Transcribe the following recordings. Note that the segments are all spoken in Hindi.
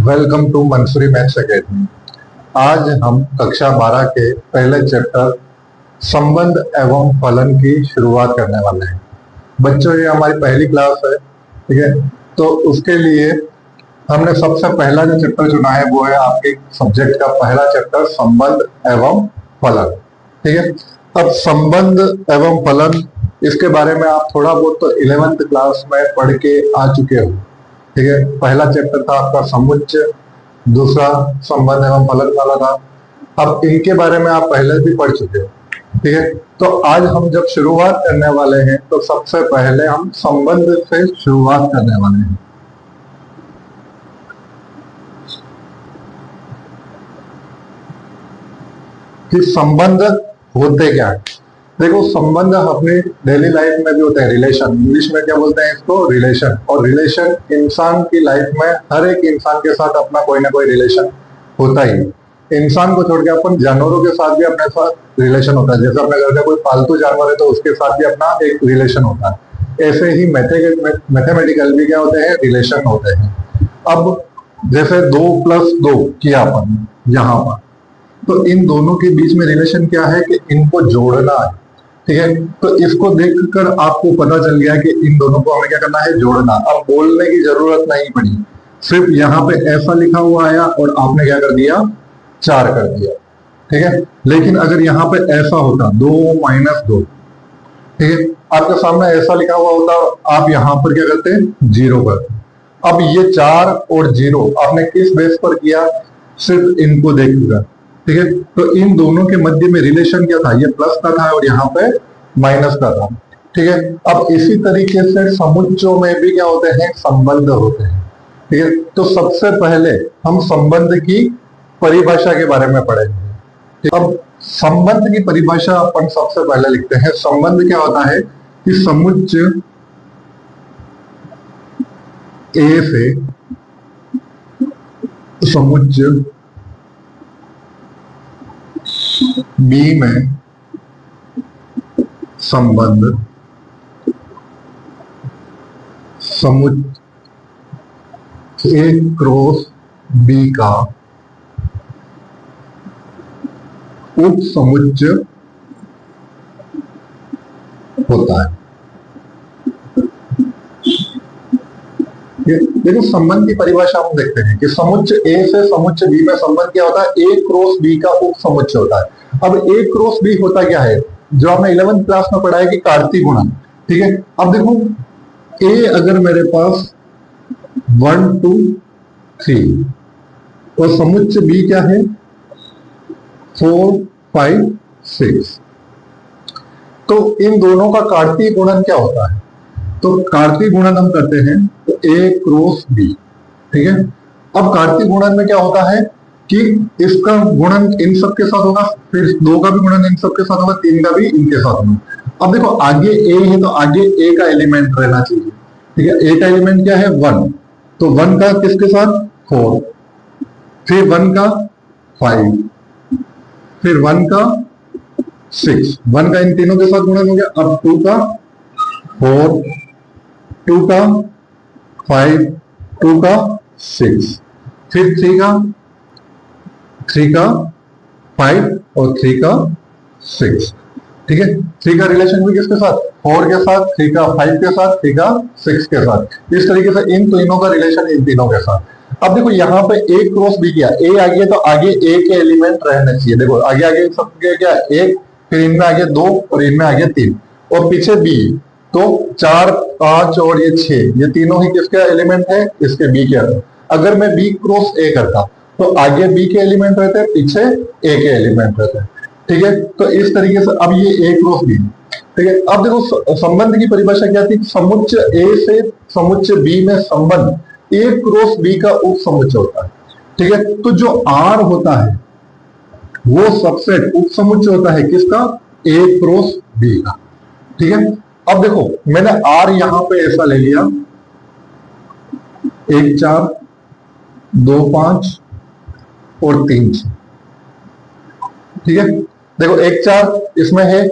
Welcome to Mansoori maths academy. आज हम कक्षा 12 के पहले चैप्टर संबंध एवं फलन की शुरुआत करने वाले हैं। बच्चों, ये हमारी पहली क्लास है, ठीक है। तो उसके लिए हमने सबसे पहला जो चैप्टर चुना है वो है आपके सब्जेक्ट का पहला चैप्टर संबंध एवं फलन, ठीक है। अब संबंध एवं फलन, इसके बारे में आप थोड़ा बहुत तो 11th क्लास में पढ़ के आ चुके हो, ठीक है। पहला चैप्टर था आपका समुच्चय, दूसरा संबंध एवं फलन वाला था। अब इनके बारे में आप पहले भी पढ़ चुके हो, ठीक है। तो आज हम जब शुरुआत करने वाले हैं तो सबसे पहले हम संबंध से शुरुआत करने वाले हैं। कि संबंध होते क्या है। देखो, संबंध अपने डेली लाइफ में भी होते हैं, रिलेशन, इंग्लिश में क्या बोलते हैं इसको, रिलेशन। और रिलेशन इंसान की लाइफ में हर एक इंसान के साथ अपना कोई ना कोई रिलेशन होता ही। इंसान को छोड़ के अपन जानवरों के साथ भी अपने साथ रिलेशन होता है। जैसे अपने घर का कोई पालतू जानवर है तो उसके साथ भी अपना एक रिलेशन होता है। ऐसे ही मैथमेटिकल भी क्या होते हैं, रिलेशन होते हैं। अब जैसे 2+2 किया अपन यहाँ पर, तो इन दोनों के बीच में रिलेशन क्या है कि इनको जोड़ना है, ठीक है। तो इसको देखकर आपको पता चल गया कि इन दोनों को हमें क्या करना है, जोड़ना। अब बोलने की जरूरत नहीं पड़ी, सिर्फ यहाँ पे ऐसा लिखा हुआ आया और आपने क्या कर दिया, 4 कर दिया, ठीक है। लेकिन अगर यहाँ पे ऐसा होता 2 - 2, ठीक है, आपके सामने ऐसा लिखा हुआ होता, आप यहाँ पर क्या करते, 0 करते। अब ये 4 और 0 आपने किस बेस पर किया, सिर्फ इनको देखकर, ठीक है। तो इन दोनों के मध्य में रिलेशन क्या था, ये प्लस का था और यहाँ पे माइनस का था, ठीक है। अब इसी तरीके से समुच्चयों में भी क्या होते हैं, संबंध होते हैं, ठीक है। तो सबसे पहले हम संबंध की परिभाषा के बारे में पढ़ेंगे। अब संबंध की परिभाषा अपन सबसे पहले लिखते हैं। संबंध क्या होता है कि समुच्चय ए से समुच्चय बी में संबंध समुच्चय ए क्रॉस बी का उप समुच्चय होता है। देखो, संबंध की परिभाषा हम देखते हैं कि समुच्चय ए से समुच्चय बी में संबंध क्या होता है, ए क्रॉस बी का उप समुच्चय होता है। अब ए क्रॉस बी होता क्या है, जो हमने 11th क्लास में पढ़ा है कि कार्तीय गुणन, ठीक है। अब देखो, ए अगर मेरे पास 1 2 3 और समुच्चय बी क्या है 4 5 6, तो इन दोनों का कार्तीय गुणन क्या होता है। तो कार्तीय गुणन हम करते हैं तो ए क्रॉस बी, ठीक है। अब कार्तीय गुणन में क्या होता है कि इसका गुणन इन सब के साथ होगा, फिर 2 का भी गुणन इन सब के साथ होगा, 3 का भी इनके साथ होगा। अब देखो, आगे ए है तो आगे ए का एलिमेंट रहना चाहिए, ठीक है। ए का एलिमेंट क्या है, 1, तो 1 का किसके साथ 4, फिर 1 का 5, फिर 1 का 6, 1 का इन तीनों के साथ गुणन हो गया। अब 2 का 4, 2 का 5, 2 का 6, फिर 3 का 5 और 3 का 6, ठीक है। 3 का रिलेशन भी किसके साथ, 4 के साथ, 3 का 5 के साथ, 3 का 6 के साथ। इस तरीके से इन तीनों का रिलेशन इन तीनों के साथ। अब देखो, यहाँ पे ए क्रॉस बी किया, ए आगे तो आगे ए के एलिमेंट रहने चाहिए। देखो, आगे आगे सब क्या, 1, फिर इनमें आगे 2 और इनमें आगे 3 और पीछे बी, तो 4 5 और ये 6, ये तीनों ही किसके एलिमेंट है, इसके बी के। अगर मैं बी क्रॉस ए करता तो आगे बी के एलिमेंट रहते हैं, पीछे ए के एलिमेंट रहते हैं, ठीक है। तो इस तरीके से अब ये ए क्रॉस बी, ठीक है। अब देखो, संबंध की परिभाषा क्या थी, समुच्चय ए से समुच्चय बी में संबंध ए क्रॉस बी का उप समुच्चय होता है, ठीक है। तो जो आर होता है वो सबसेट उप समुच्चय होता है किसका, ए क्रॉस बी का, ठीक है। अब देखो, मैंने आर यहां पे ऐसा ले लिया, 1 4 2 5 और 3 6, ठीक है। देखो, 1 4 इसमें है,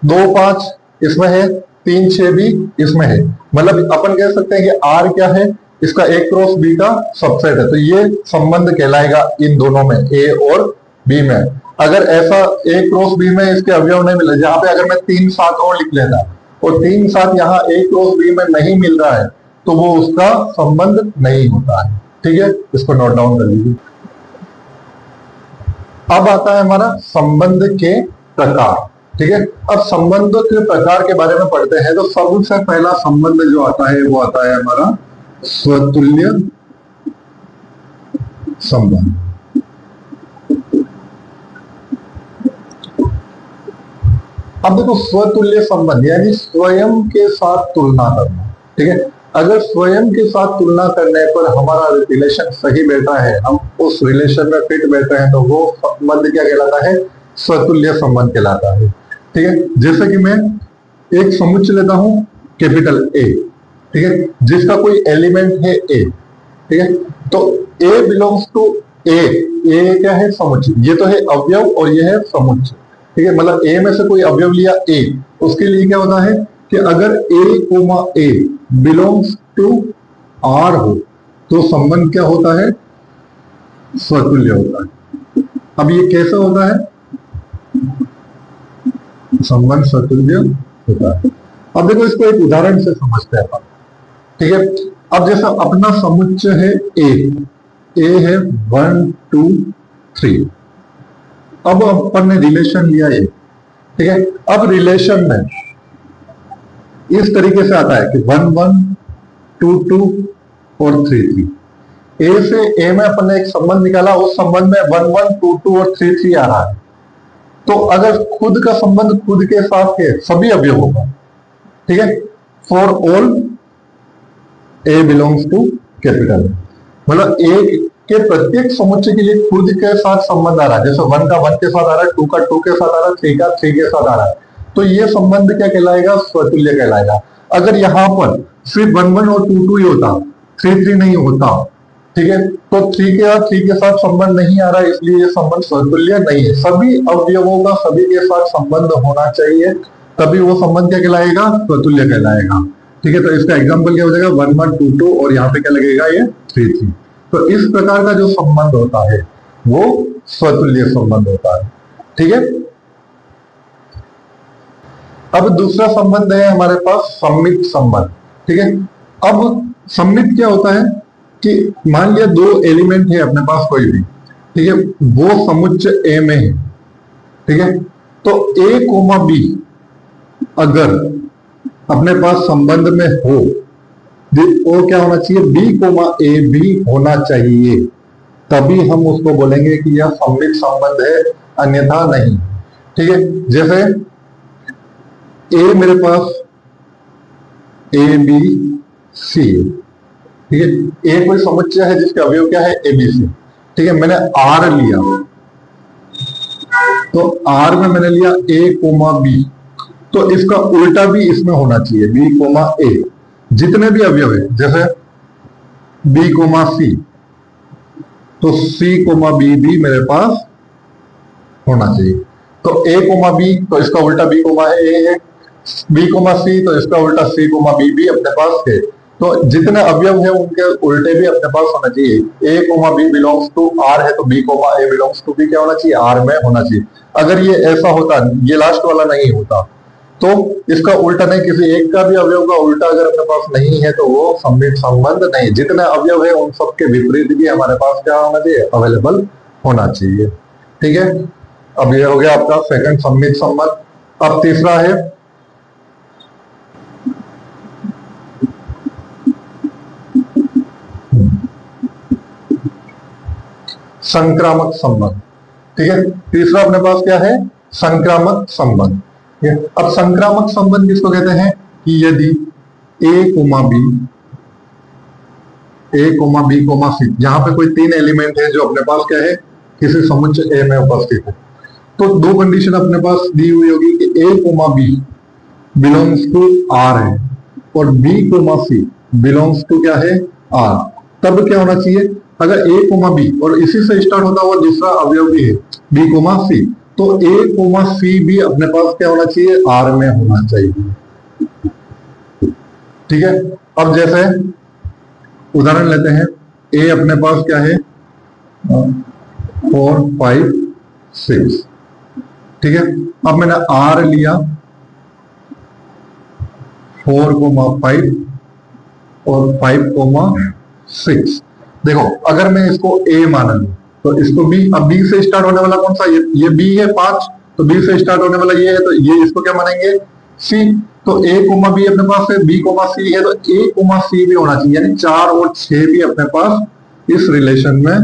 2 5 इसमें है, 3 6 भी इसमें है। मतलब अपन कह सकते हैं कि आर क्या है, इसका ए क्रॉस बी का सबसेट है, तो ये संबंध कहलाएगा इन दोनों में, ए और बी में। अगर ऐसा ए क्रॉस बी में इसके अवयव नहीं मिले, जहां पे अगर मैं 3 7 और लिख लेता और 3 7 यहाँ ए क्रॉस बी में नहीं मिल रहा है, तो वो उसका संबंध नहीं होता है। ठीक है, इसको नोट डाउन कर लीजिए। अब आता है हमारा संबंध के प्रकार। ठीक है, अब संबंध के प्रकार के बारे में पढ़ते हैं। तो सबसे पहला संबंध जो आता है वो आता है हमारा स्वतुल्य संबंध। अब देखो, स्वतुल्य संबंध यानी स्वयं के साथ तुलना करना। ठीक है, अगर स्वयं के साथ तुलना करने पर हमारा रिलेशन सही बैठा है, हम उस रिलेशन में फिट बैठे हैं, तो वो संबंध क्या कहलाता है? स्वतुल्य संबंध कहलाता है। ठीक है, जैसे कि मैं एक समुच्चय लेता हूं कैपिटल ए, ठीक है, जिसका कोई एलिमेंट है ए। ठीक है, तो ए बिलोंग्स टू ए। ए क्या है? समुच्चय। ये तो है अवयव और ये है समुच्चय। ठीक है, मतलब ए में से कोई अवयव लिया ए, उसके लिए क्या होता है कि अगर A comma A belongs to R हो तो संबंध क्या होता है? स्वतुल्य होता है। अब ये कैसे होता है? संबंध स्वतुल्य होता है। अब देखो, इसको एक उदाहरण से समझते हैं अपन। ठीक है, अब जैसा अपना समुच्चय है ए है 1 2 3। अब अपन ने रिलेशन लिया ए। ठीक है, अब रिलेशन में इस तरीके से आता है कि 1 1 2 2 और 3 3। ए से ए में अपन ने एक संबंध निकाला, उस संबंध में 1 1 2 2 और 3 3 आ रहा है। तो अगर खुद का संबंध खुद के साथ है, सभी अवयवों का, ठीक है, for all A belongs to capital, मतलब ए के प्रत्येक समुच्चय के लिए खुद के साथ संबंध आ रहा है। जैसे 1 का 1 के साथ आ रहा है, 2 का 2 के साथ आ रहा है, 3 का 3 के साथ आ रहा है, तो ये संबंध क्या कहलाएगा? स्वतुल्य कहलाएगा। अगर यहां पर सिर्फ 1 1 और 2 2 ही होता, 3 3 नहीं होता, ठीक है, तो 3 के साथ संबंध नहीं आ रहा है, इसलिए ये संबंध स्वतुल्य नहीं है। सभी अवयवों का सभी के साथ संबंध होना चाहिए, तभी वो संबंध क्या कहलाएगा? स्वतुल्य कहलाएगा। ठीक है, तो इसका एग्जाम्पल क्या हो जाएगा? 1 1 2 2 और यहाँ पे क्या लगेगा? ये 3 3। तो इस प्रकार का जो संबंध होता है वो स्वतुल्य संबंध होता है। ठीक है, अब दूसरा संबंध है हमारे पास सम्मित संबंध। ठीक है, अब सम्मित क्या होता है कि मान लिया 2 एलिमेंट है अपने पास कोई भी, ठीक है, वो समुच्चय ए में है। ठीक है, तो ए कोमा बी अगर अपने पास संबंध में हो, वो क्या होना चाहिए? बी कोमा ए भी होना चाहिए, तभी हम उसको बोलेंगे कि यह सम्मित संबंध है, अन्यथा नहीं। ठीक है, जैसे ए मेरे पास ए बी सी, ठीक है, ए कोई समुच्चय है जिसके अवयव क्या है? A B C. ठीक है, मैंने आर लिया, तो आर में मैंने लिया ए कोमा बी, तो इसका उल्टा भी इसमें होना चाहिए, बी कोमा ए। जितने भी अवयव है, जैसे बी कोमा सी, तो सी कोमा बी भी मेरे पास होना चाहिए। तो ए कोमा बी, तो इसका उल्टा बी कोमा ए है, बी कोमा सी, तो इसका उल्टा सी कोमा बी भी अपने पास है। तो जितने अवयव है उनके उल्टे भी अपने पास होना चाहिए। A comma B belongs to R है, तो B comma A belongs to B क्या होना चाहिए? आर में होना चाहिए। अगर ये ऐसा होता, ये लास्ट वाला नहीं होता, तो इसका उल्टा नहीं, किसी एक का भी अवयव का उल्टा अगर अपने पास नहीं है, तो वो सम्मित संबंध नहीं। जितने अवयव है उन सब के विपरीत भी हमारे पास क्या होना चाहिए? अवेलेबल होना चाहिए। ठीक है, अब ये हो गया आपका सेकंड सम्मित संबंध। अब तीसरा है संक्रामक संबंध। ठीक है, तीसरा अपने पास क्या है? संक्रामक संबंध। अब संक्रामक संबंध किसको कहते हैं? कि यदि ए कोमा बी कोमा सी, यहाँ पे कोई 3 एलिमेंट है जो अपने पास क्या है? किसी समुच्चय ए में उपस्थित है, तो 2 कंडीशन अपने पास दी हुई होगी कि A comma B belongs to R है और B comma C belongs to क्या है? आर। तब क्या होना चाहिए? अगर ए कोमा बी और इसी से स्टार्ट होता हुआ दूसरा अवयव भी है बी कोमा सी, तो ए कोमा सी भी अपने पास क्या होना चाहिए? आर में होना चाहिए। ठीक है, अब जैसे उदाहरण लेते हैं, ए अपने पास क्या है 4 5 6, ठीक है। अब मैंने आर लिया 4,5 और 5,6। देखो अगर मैं इसको ए मान लूं तो इसको बी, अब बी से स्टार्ट होने वाला कौन सा, ये बी है 5, तो बी से स्टार्ट होने वाला ये है, तो ये इसको क्या मानेंगे सी। तो ए कोमा बी अपने पास है, बी कोमा सी है, तो ए कोमा सी भी होना चाहिए, यानी 4 और 6 भी अपने पास इस रिलेशन में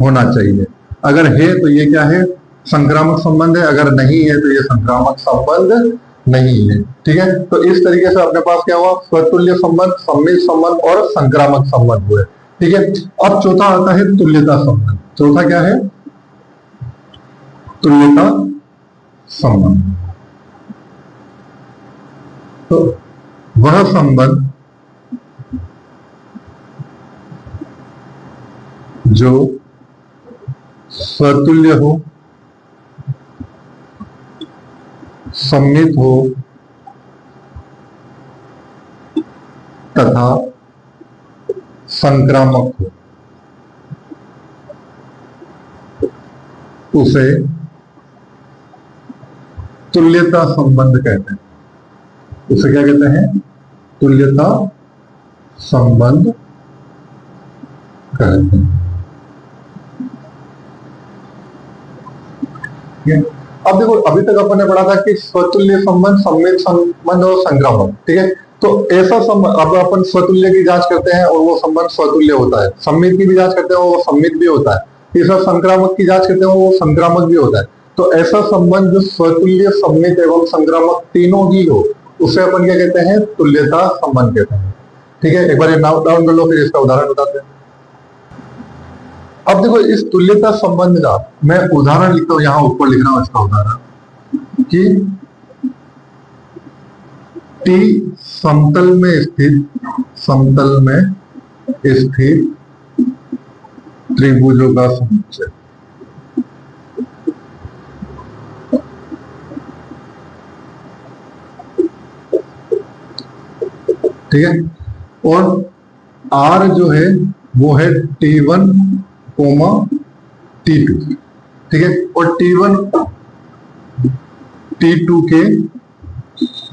होना चाहिए। अगर है तो ये क्या है, संक्रामक संबंध है, अगर नहीं है तो ये संक्रामक संबंध नहीं है, ठीक है। तो इस तरीके से अपने पास क्या हुआ, स्वतुल्य संबंध, सम्मित संबंध और संक्रामक संबंध हुए, ठीक है। अब चौथा आता है तुल्यता संबंध। चौथा क्या है, तुल्यता संबंध। तो वह संबंध जो स्वतुल्य हो, सम्मित हो तथा संक्रामक हो, उसे तुल्यता संबंध कहते हैं। उसे क्या कहते हैं, तुल्यता संबंध कहते हैं। अब देखो अभी तक अपन ने पढ़ा था कि स्वतुल्य संबंध, सम्मित संबंध और संक्रामक, ठीक है। तो ऐसा संबंध, अब अपन स्वतुल्य की जांच करते हैं और वो संबंध स्वतुल्य होता है, सम्मित की भी जांच करते हैं वो सम्मित भी होता है, तीसरा संक्रामक की जांच करते हैं वो संक्रामक भी होता है। तो ऐसा संबंध जो स्वतुल्य, सम्मित एवं संक्रामक तीनों ही हो, उसे अपन क्या कहते हैं, तुल्यता संबंध कहते हैं, ठीक है। एक बार ये नाउट डाउन कर लो, फिर इसका उदाहरण बताते हैं। अब देखो इस तुल्यता संबंध का मैं उदाहरण लिखता हूं, यहां ऊपर लिख रहा हूं इसका उदाहरण कि टी समतल में स्थित त्रिभुजों का समुच्चय। ठीक है, और आर जो है वो है T1, T2, ठीक है। और T1 T2 के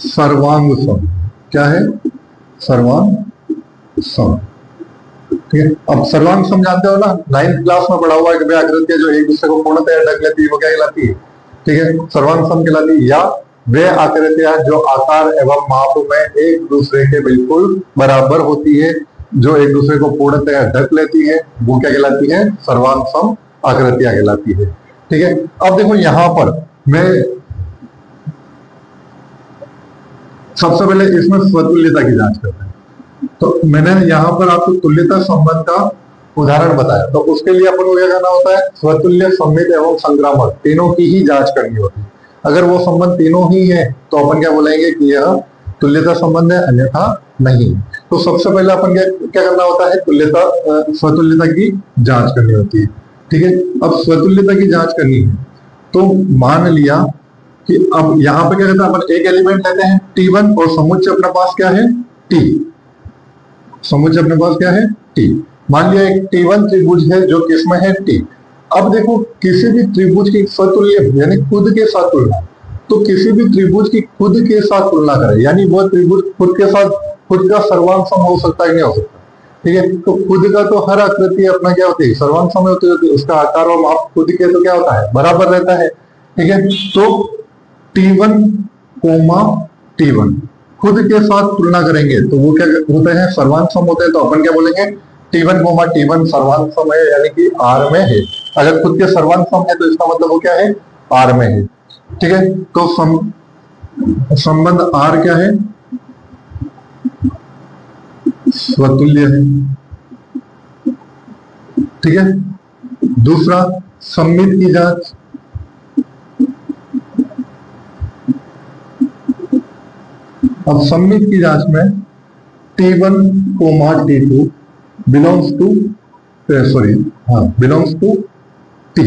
सर्वांग सम क्या है, सर्वांग सम, ठीक है। अब सर्वांग सम जानते हो ना, 9th क्लास में पढ़ा हुआ है कि भाई आकृतियां जो एक दूसरे को पूर्णतः ढक लेती है वो क्या कहलाती है, ठीक है, सर्वांग सम कहलाती है। या वे आकृतियां जो आकार एवं माप में एक दूसरे के बिल्कुल बराबर होती है, जो एक दूसरे को पूर्णतः ढक लेती है, वो क्या कहलाती है, सर्वांग सम आकृतियां कहलाती है, ठीक है। अब देखो यहां पर मैं सबसे पहले इसमें स्वतुल्यता की जांच करते हैं। तो मैंने यहां पर आपको तुल्यता संबंध का उदाहरण बताया, तो उसके लिए अपन को क्या करना होता है, स्वतुल्य, सम्मित एवं संक्रामक तीनों की ही जांच करनी होती है। अगर वो संबंध तीनों ही है तो अपन क्या बोलेंगे कि यह तुल्यता संबंध है, अन्यथा नहीं। तो सबसे पहले अपन क्या करना होता है, स्वतुल्यता की जांच करनी होती है, ठीक है। अब स्वतुल्यता की जांच करनी है तो मान लिया कि अब यहां पे क्या कहता है, अपन एक एलिमेंट लेते हैं T1 और समुच्चय अपने पास क्या है, T। समुच्चय अपने पास क्या है, T। मान लिया एक T1 त्रिभुज है जो किसमें है, T। अब देखो किसी भी त्रिभुज की स्वतुल्य यानी खुद के साथ तुलना, तो किसी भी त्रिभुज की खुद के साथ तुलना करें, यानी वो त्रिभुज खुद के साथ, खुद का सर्वांग सम हो सकता है नहीं हो सकता, ठीक है। तो खुद का तो हर आकृति अपना क्या होती है, सर्वांग सम होती है, उसका आकार और माप खुद के तो क्या होता है, बराबर रहता है, ठीक है। तो T1, T1 खुद के साथ तुलना करेंगे तो वो क्या होते हैं, सर्वांग सम होते हैं। तो अपन क्या बोलेंगे, T1, T1 सर्वांग सम है, यानी कि R में है। अगर खुद के सर्वांग सम है तो इसका मतलब वो क्या है, R में है, ठीक है। तो संबंध R क्या है, स्वतुल्य है, ठीक है। दूसरा सम्मित की जांच, अब सम्मित की जांच में T1, T2 belongs to T।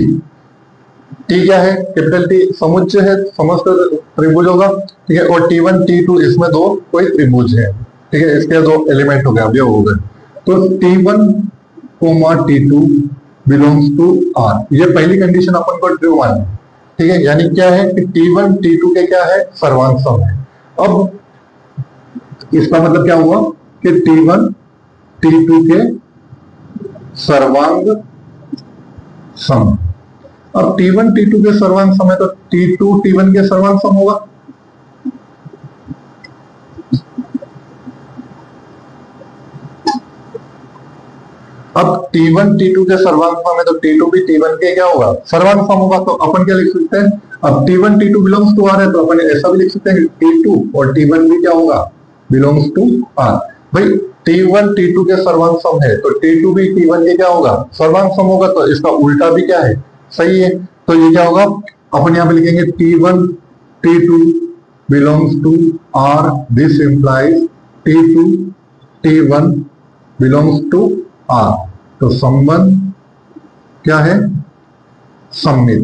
T क्या है, कैपिटल T समुच्चय है समस्त त्रिभुजों का, ठीक है। और T1, T2 इसमें दो कोई त्रिभुज है, ठीक है, इसके दो एलिमेंट हो गए, अवयव हो गए, तो T1 coma T2 belongs to R, ये पहली कंडीशन अपन को ट्रू मानी, ठीक है। यानी क्या है कि T1 T2 के क्या है, सर्वांग सम है। अब इसका मतलब क्या हुआ कि T1 T2 के सर्वांग सम। अब T1 T2 के सर्वांग सम है तो T2 T1 के सर्वांग सम होगा। अब T1 T2 के सर्वांग सम है तो T2 भी T1 के क्या होगा, सर्वांग सम होगा। तो अपन क्या लिख सकते हैं, अब T1 T2 belongs to R है तो अपन ऐसा भी लिख सकते हैं कि T2 और T1 भी क्या होगा, बिलोंग्स टू R। भाई T1 T2 के सर्वांग सम है तो T2 भी T1 के क्या होगा, सर्वांग सम होगा। तो इसका उल्टा भी क्या है, सही है। तो ये क्या होगा, अपन यहां पे लिखेंगे T1 T2 belongs to R, this implies T2 T1 belongs to R। तो संबंध क्या है, सम्मित।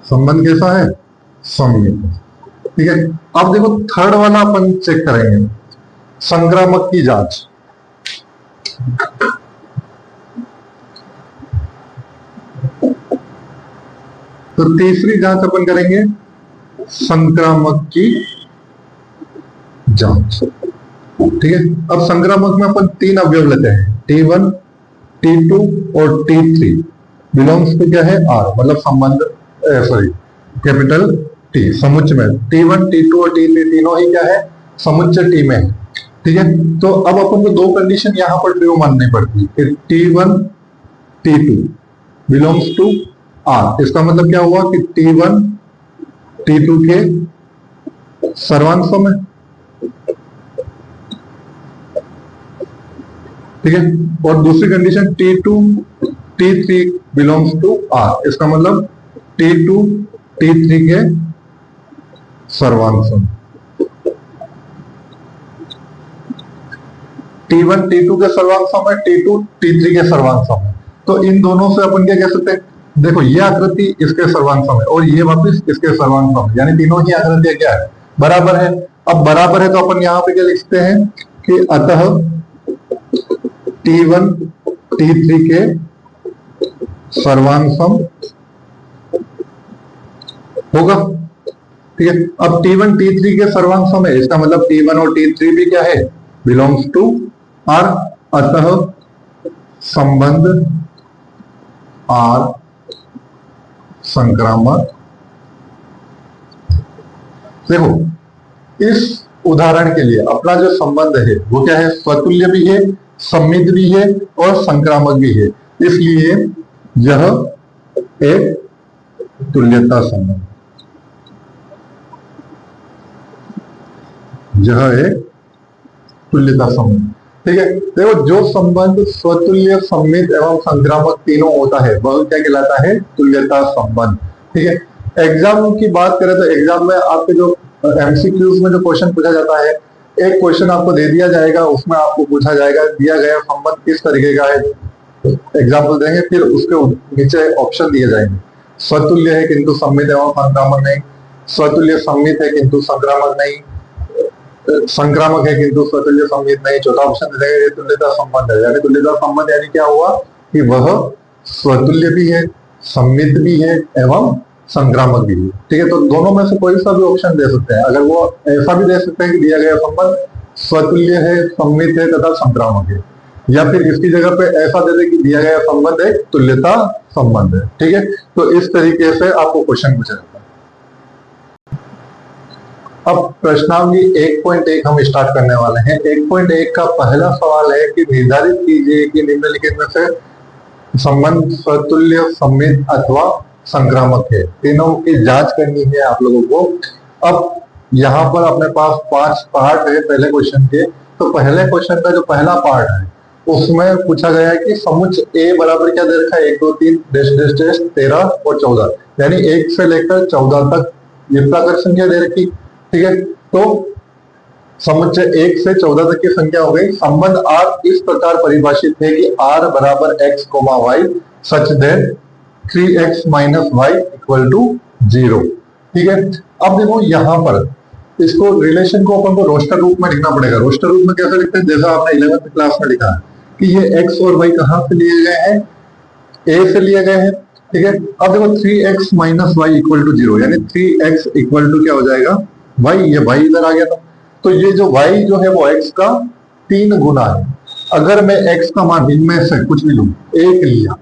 संबंध कैसा है, सम्मित, ठीक है। अब देखो थर्ड वाला अपन चेक करेंगे, संक्रामक की जांच। तो तीसरी जांच अपन करेंगे संक्रामक की जांच, ठीक है। अब संक्रामक में अपन तीन अवयव लेते हैं, T1 T2 और T3 बिलोंग्स टू क्या है, R, मतलब संबंध, सॉरी कैपिटल T, समुच्चय में T1 T2 और T3 तीनों ही क्या है, समुच्चय T में है, ठीक है। तो अब अपन को दो कंडीशन यहां पर ट्रू माननी पड़ती है, T1 T2 belongs to R। इसका मतलब क्या हुआ कि T1 T2 के सर्वांग सम है, ठीक है। और दूसरी condition T2 T3 belongs to R, इसका मतलब T2 T3 के सर्वांग सम। T1 T2 के सर्वांग सम है, T2 T3 के सर्वांग सम है। तो इन दोनों से अपन क्या कह सकते हैं, देखो ये आकृति इसके सर्वांग सम है और ये वापस इसके सर्वांग सम है, यानी तीनों ही आकृतियां क्या है, बराबर है। अब बराबर है तो अपन यहां पे क्या लिख सकते हैं कि अतः T1 T3 के सर्वांग सम होगा, ठीक है। अब T1 T3 के सर्वांग सम है, इसका मतलब T1 और T3 भी क्या है, बिलोंग्स टू R। अतः संबंध R संक्रामक। देखो इस उदाहरण के लिए अपना जो संबंध है वो क्या है, स्वतुल्य भी है, सम्मित भी है और संक्रामक भी है, इसलिए यह एक तुल्यता संबंध, यह एक तुल्यता संबंध, ठीक है। देखो जो संबंध स्वतुल्य, सम्मित एवं संक्रामक तीनों होता है वह क्या कहलाता है, तुल्यता संबंध, ठीक है। एग्जाम की बात करें तो एग्जाम में आपके जो एमसीक्यूज में जो क्वेश्चन पूछा जाता है, एक क्वेश्चन आपको दे दिया जाएगा, उसमें आपको पूछा जाएगा दिया गया संबंध किस तरीके का है, एग्जाम्पल देंगे, फिर उसके नीचे ऑप्शन दिए जाएंगे। स्वतुल्य है किंतु सम्मित एवं संक्रामक नहीं, स्वतुल्य सम्मित है किंतु संक्रामक नहीं, संक्रामक है किंतु स्वतुल्य सम्मित नहीं। चौथा ऑप्शन देंगे तुल्यता संबंध है, यानी तुल्यता संबंध यानी क्या हुआ कि वह स्वतुल्य भी है, सम्मित भी है एवं संक्रामक भी है, ठीक है। तो दोनों में से कोई सा भी ऑप्शन दे सकते हैं। अगर वो ऐसा भी दे सकते हैं कि दिया गया संबंध स्वतुल्य है, सम्मित है तथा संक्रामक है, या फिर इसकी जगह पे ऐसा दे दे कि दिया गया संबंध एक तुल्यता संबंध है, ठीक है। तो इस तरीके से आपको क्वेश्चन पूछा जाता है। अब प्रश्नावली 1.1 हम स्टार्ट करने वाले हैं। 1.1 का पहला सवाल है कि निर्धारित कीजिए कि निम्नलिखित में से संबंध स्वतुल्य, सम्मित अथवा संक्रामक है। तीनों की जांच करनी है आप लोगों को। अब यहाँ पर अपने पास 5 पार्ट है पहले क्वेश्चन के। तो पहले क्वेश्चन का जो पहला पार्ट है उसमें पूछा गया है कि समुच्चय ए बराबर क्या दे रखा है, 1 2 3 डैश डैश डैश 13 और 14, यानी 1 से लेकर 14 तक ये प्राकृत संख्या दे रखी, ठीक है। तो समुच्चय 1 से 14 तक की संख्या हो गई। संबंध R इस प्रकार परिभाषित है कि R बराबर x, y such that 3x - y = 0, ठीक है। अब देखो यहां पर इसको रिलेशन को अपन को रोस्टर रूप में लिखना पड़ेगा। रोस्टर रूप में कैसे लिखते हैं, जैसा आपने 11th क्लास में लिखा है कि ये x और y कहां से लिए गए हैं, a से लिए गए हैं, ठीक है। अब देखो 3x minus Y equal to 0, यानी 3x इक्वल टू क्या हो जाएगा, y। ये y इधर आ गया था, तो ये जो y जो है वो x का 3 गुना है। अगर मैं x का मान इनमें से कुछ भी लूं, 1 लिया,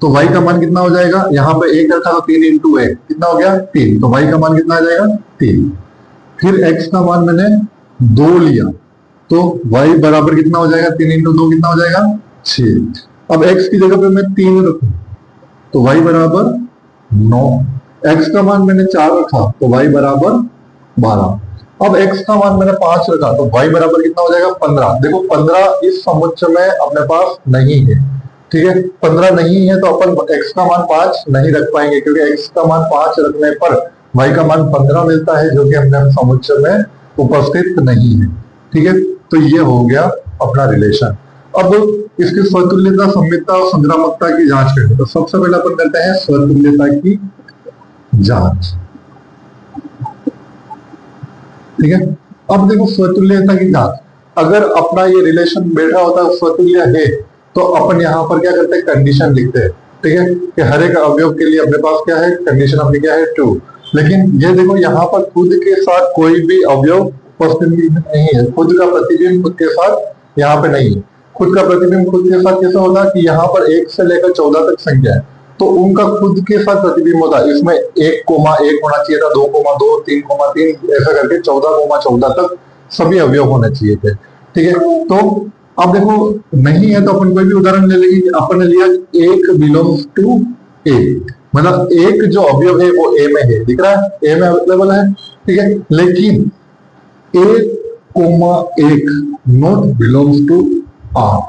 तो y का मान कितना हो जाएगा, यहाँ पे 1 रखा तो 3 इंटू 1 कितना हो गया 3, तो y का मान कितना आ जाएगा 3। फिर x का मान मैंने 2 लिया, तो y बराबर कितना हो जाएगा, 3 इंटू 2 कितना हो जाएगा 6। अब x की जगह पे मैं 3 रखूं तो y बराबर 9। x का मान मैंने 4 रखा तो y बराबर 12। अब x का मान मैंने 5 रखा तो y बराबर कितना हो जाएगा 15। देखो 15 इस समुच्चय में अपने पास नहीं है, ठीक है। 15 नहीं है तो अपन x का मान 5 नहीं रख पाएंगे, क्योंकि x का मान 5 रखने पर y का मान 15 मिलता है, जो कि अपने समुच्चय में उपस्थित नहीं है, ठीक है। तो ये हो गया अपना रिलेशन। अब इसकी स्वतुल्यता, सम्मितता और संक्रामकता की जांच करें। तो सबसे पहले अपन करते हैं स्वतुल्यता की जांच, ठीक है। अब देखो स्वतुल्यता की जांच, अगर अपना ये रिलेशन बैठा होता है स्वतुल्य है, तो अपन यहाँ पर क्या करते हैं, कंडीशन लिखते हैं, ठीक है, कि हर एक अवयव के लिए अपने पास क्या है, कंडीशन अपनी क्या है, ट्रू। लेकिन ये देखो यहाँ पर खुद के साथ कोई भी अवयव उपस्थित नहीं है, खुद का प्रतिबिंब खुद के साथ यहाँ पे नहीं है। खुद का प्रतिबिंब खुद के साथ कैसा होता है कि यहाँ पर 1 से लेकर 14 तक संख्या है, तो उनका खुद के साथ प्रतिबिंब होता है। इसमें 1,1 होना चाहिए था, 2,2, 3,3 ऐसा करके 14,14 तक सभी अवयव होने चाहिए थे, ठीक है। तो अब देखो नहीं है तो अपन कोई भी उदाहरण ले लेंगे। अपन ने लिया 1 बिलोंग्स टू ए, मतलब एक जो अवयव है वो ए में है, दिख रहा है, ए में अवेलेबल है, ठीक है। लेकिन 1,1 not belongs to R,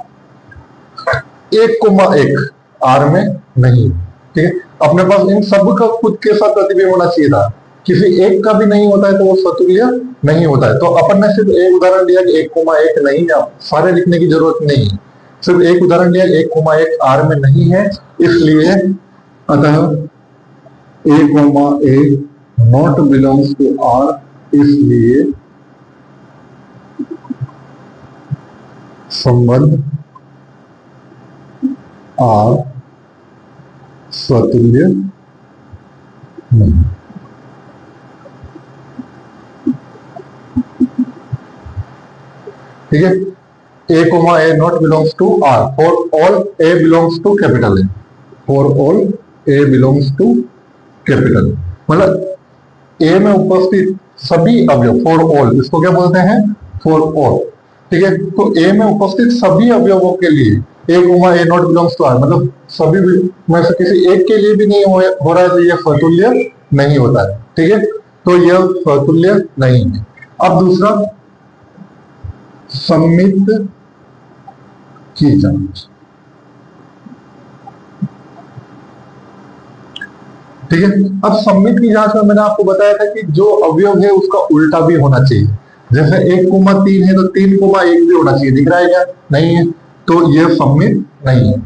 1,1 R में नहीं, ठीक है। अपने पास इन सब का खुद के साथ प्रतिबिंब होना चाहिए था, किसी एक का भी नहीं होता है तो वो स्वतुल्य नहीं होता है। तो अपन ने सिर्फ एक उदाहरण लिया कि 1,1 नहीं है, सारे लिखने की जरूरत नहीं है, सिर्फ एक उदाहरण लिया 1,1 आर में नहीं है, इसलिए अतः a,a not belongs to are, इसलिए संबंध आर स्वतुल्य नहीं। ठीक है, a, not belongs to R, for all a belongs to capital A, for all a belongs to capital, मतलब a में उपस्थित सभी अवयव, फॉर ऑल, इसको क्या बोलते हैं, फॉर ऑल, ठीक है। तो a में उपस्थित सभी अवयवों के लिए a, not belongs to R, मतलब सभी में से किसी एक के लिए भी नहीं हो रहा है तो यह स्वतुल्य नहीं होता है, ठीक है। तो यह स्वतुल्य नहीं है। अब दूसरा, सम्मित की जांच, ठीक है। अब सम्मित की जांच में मैंने आपको बताया था कि जो अवयव है उसका उल्टा भी होना चाहिए। जैसे 1,3 है तो 3,1 भी होना चाहिए, दिख रहा है क्या, नहीं है, तो यह सम्मित नहीं है,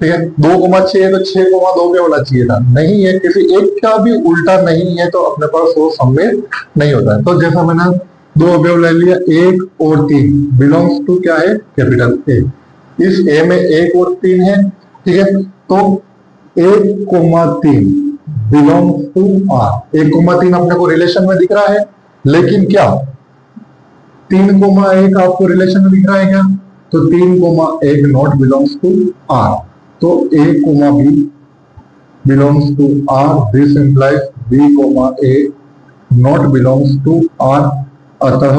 ठीक है। 2,6 है तो 6,2 पे होना चाहिए था, नहीं है, किसी एक का भी उल्टा नहीं है तो अपने पास वो सम्मित नहीं होता है। तो जैसा मैंने दो अवयव ले लिया, 1 और 3 बिलोंग्स टू क्या है, कैपिटल ए, इस ए में 1 और 3 है, ठीक है। तो 1,3 बिलोंग्स टू आर, 1,3 अपने को रिलेशन में दिख रहा है, लेकिन क्या 3,1 आपको रिलेशन में दिख रहा है क्या, तो 3,1 नॉट बिलोंग्स टू आर, तो a, b belongs to R, this implies b, a not belongs to R, अतः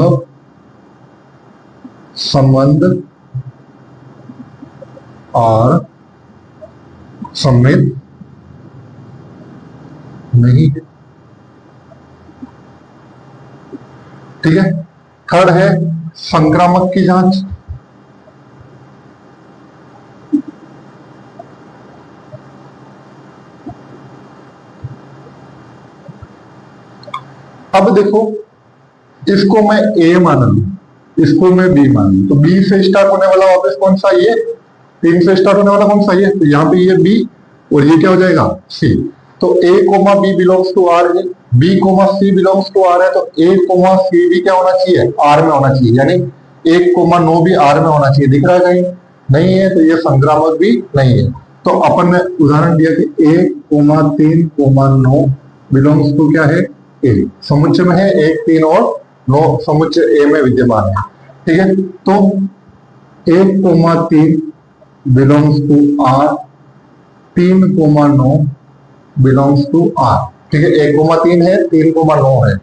संबंध आर सम्मित नहीं है, ठीक है। थर्ड है संक्रामक की जांच। अब देखो, इसको मैं A माना लूं, इसको मैं B मान लूं, तो B से स्टार्ट होने वाला वापस कौन सा, ये 3 से स्टार्ट होने वाला कौन सा, ये, तो यहाँ पे ये B और ये क्या हो जाएगा C। तो A, B belongs to R है, B comma C belongs to R है, तो ए कोमा सी भी क्या होना चाहिए, आर में होना चाहिए, यानी 1,9 भी आर में होना चाहिए। दिख रहा है कहीं? नहीं है, तो ये संक्रामक भी नहीं है। तो अपन ने उदाहरण दिया कि 1,3,9 बिलोंग्स टू क्या है, ए। समुच्चय में है 1, 3 और 9, समुच्चय ए में विद्यमान है। ठीक है, तो 1,3 belongs to R, 3,9 belongs to R. ठीक है, 1,3 है, 3,9 है।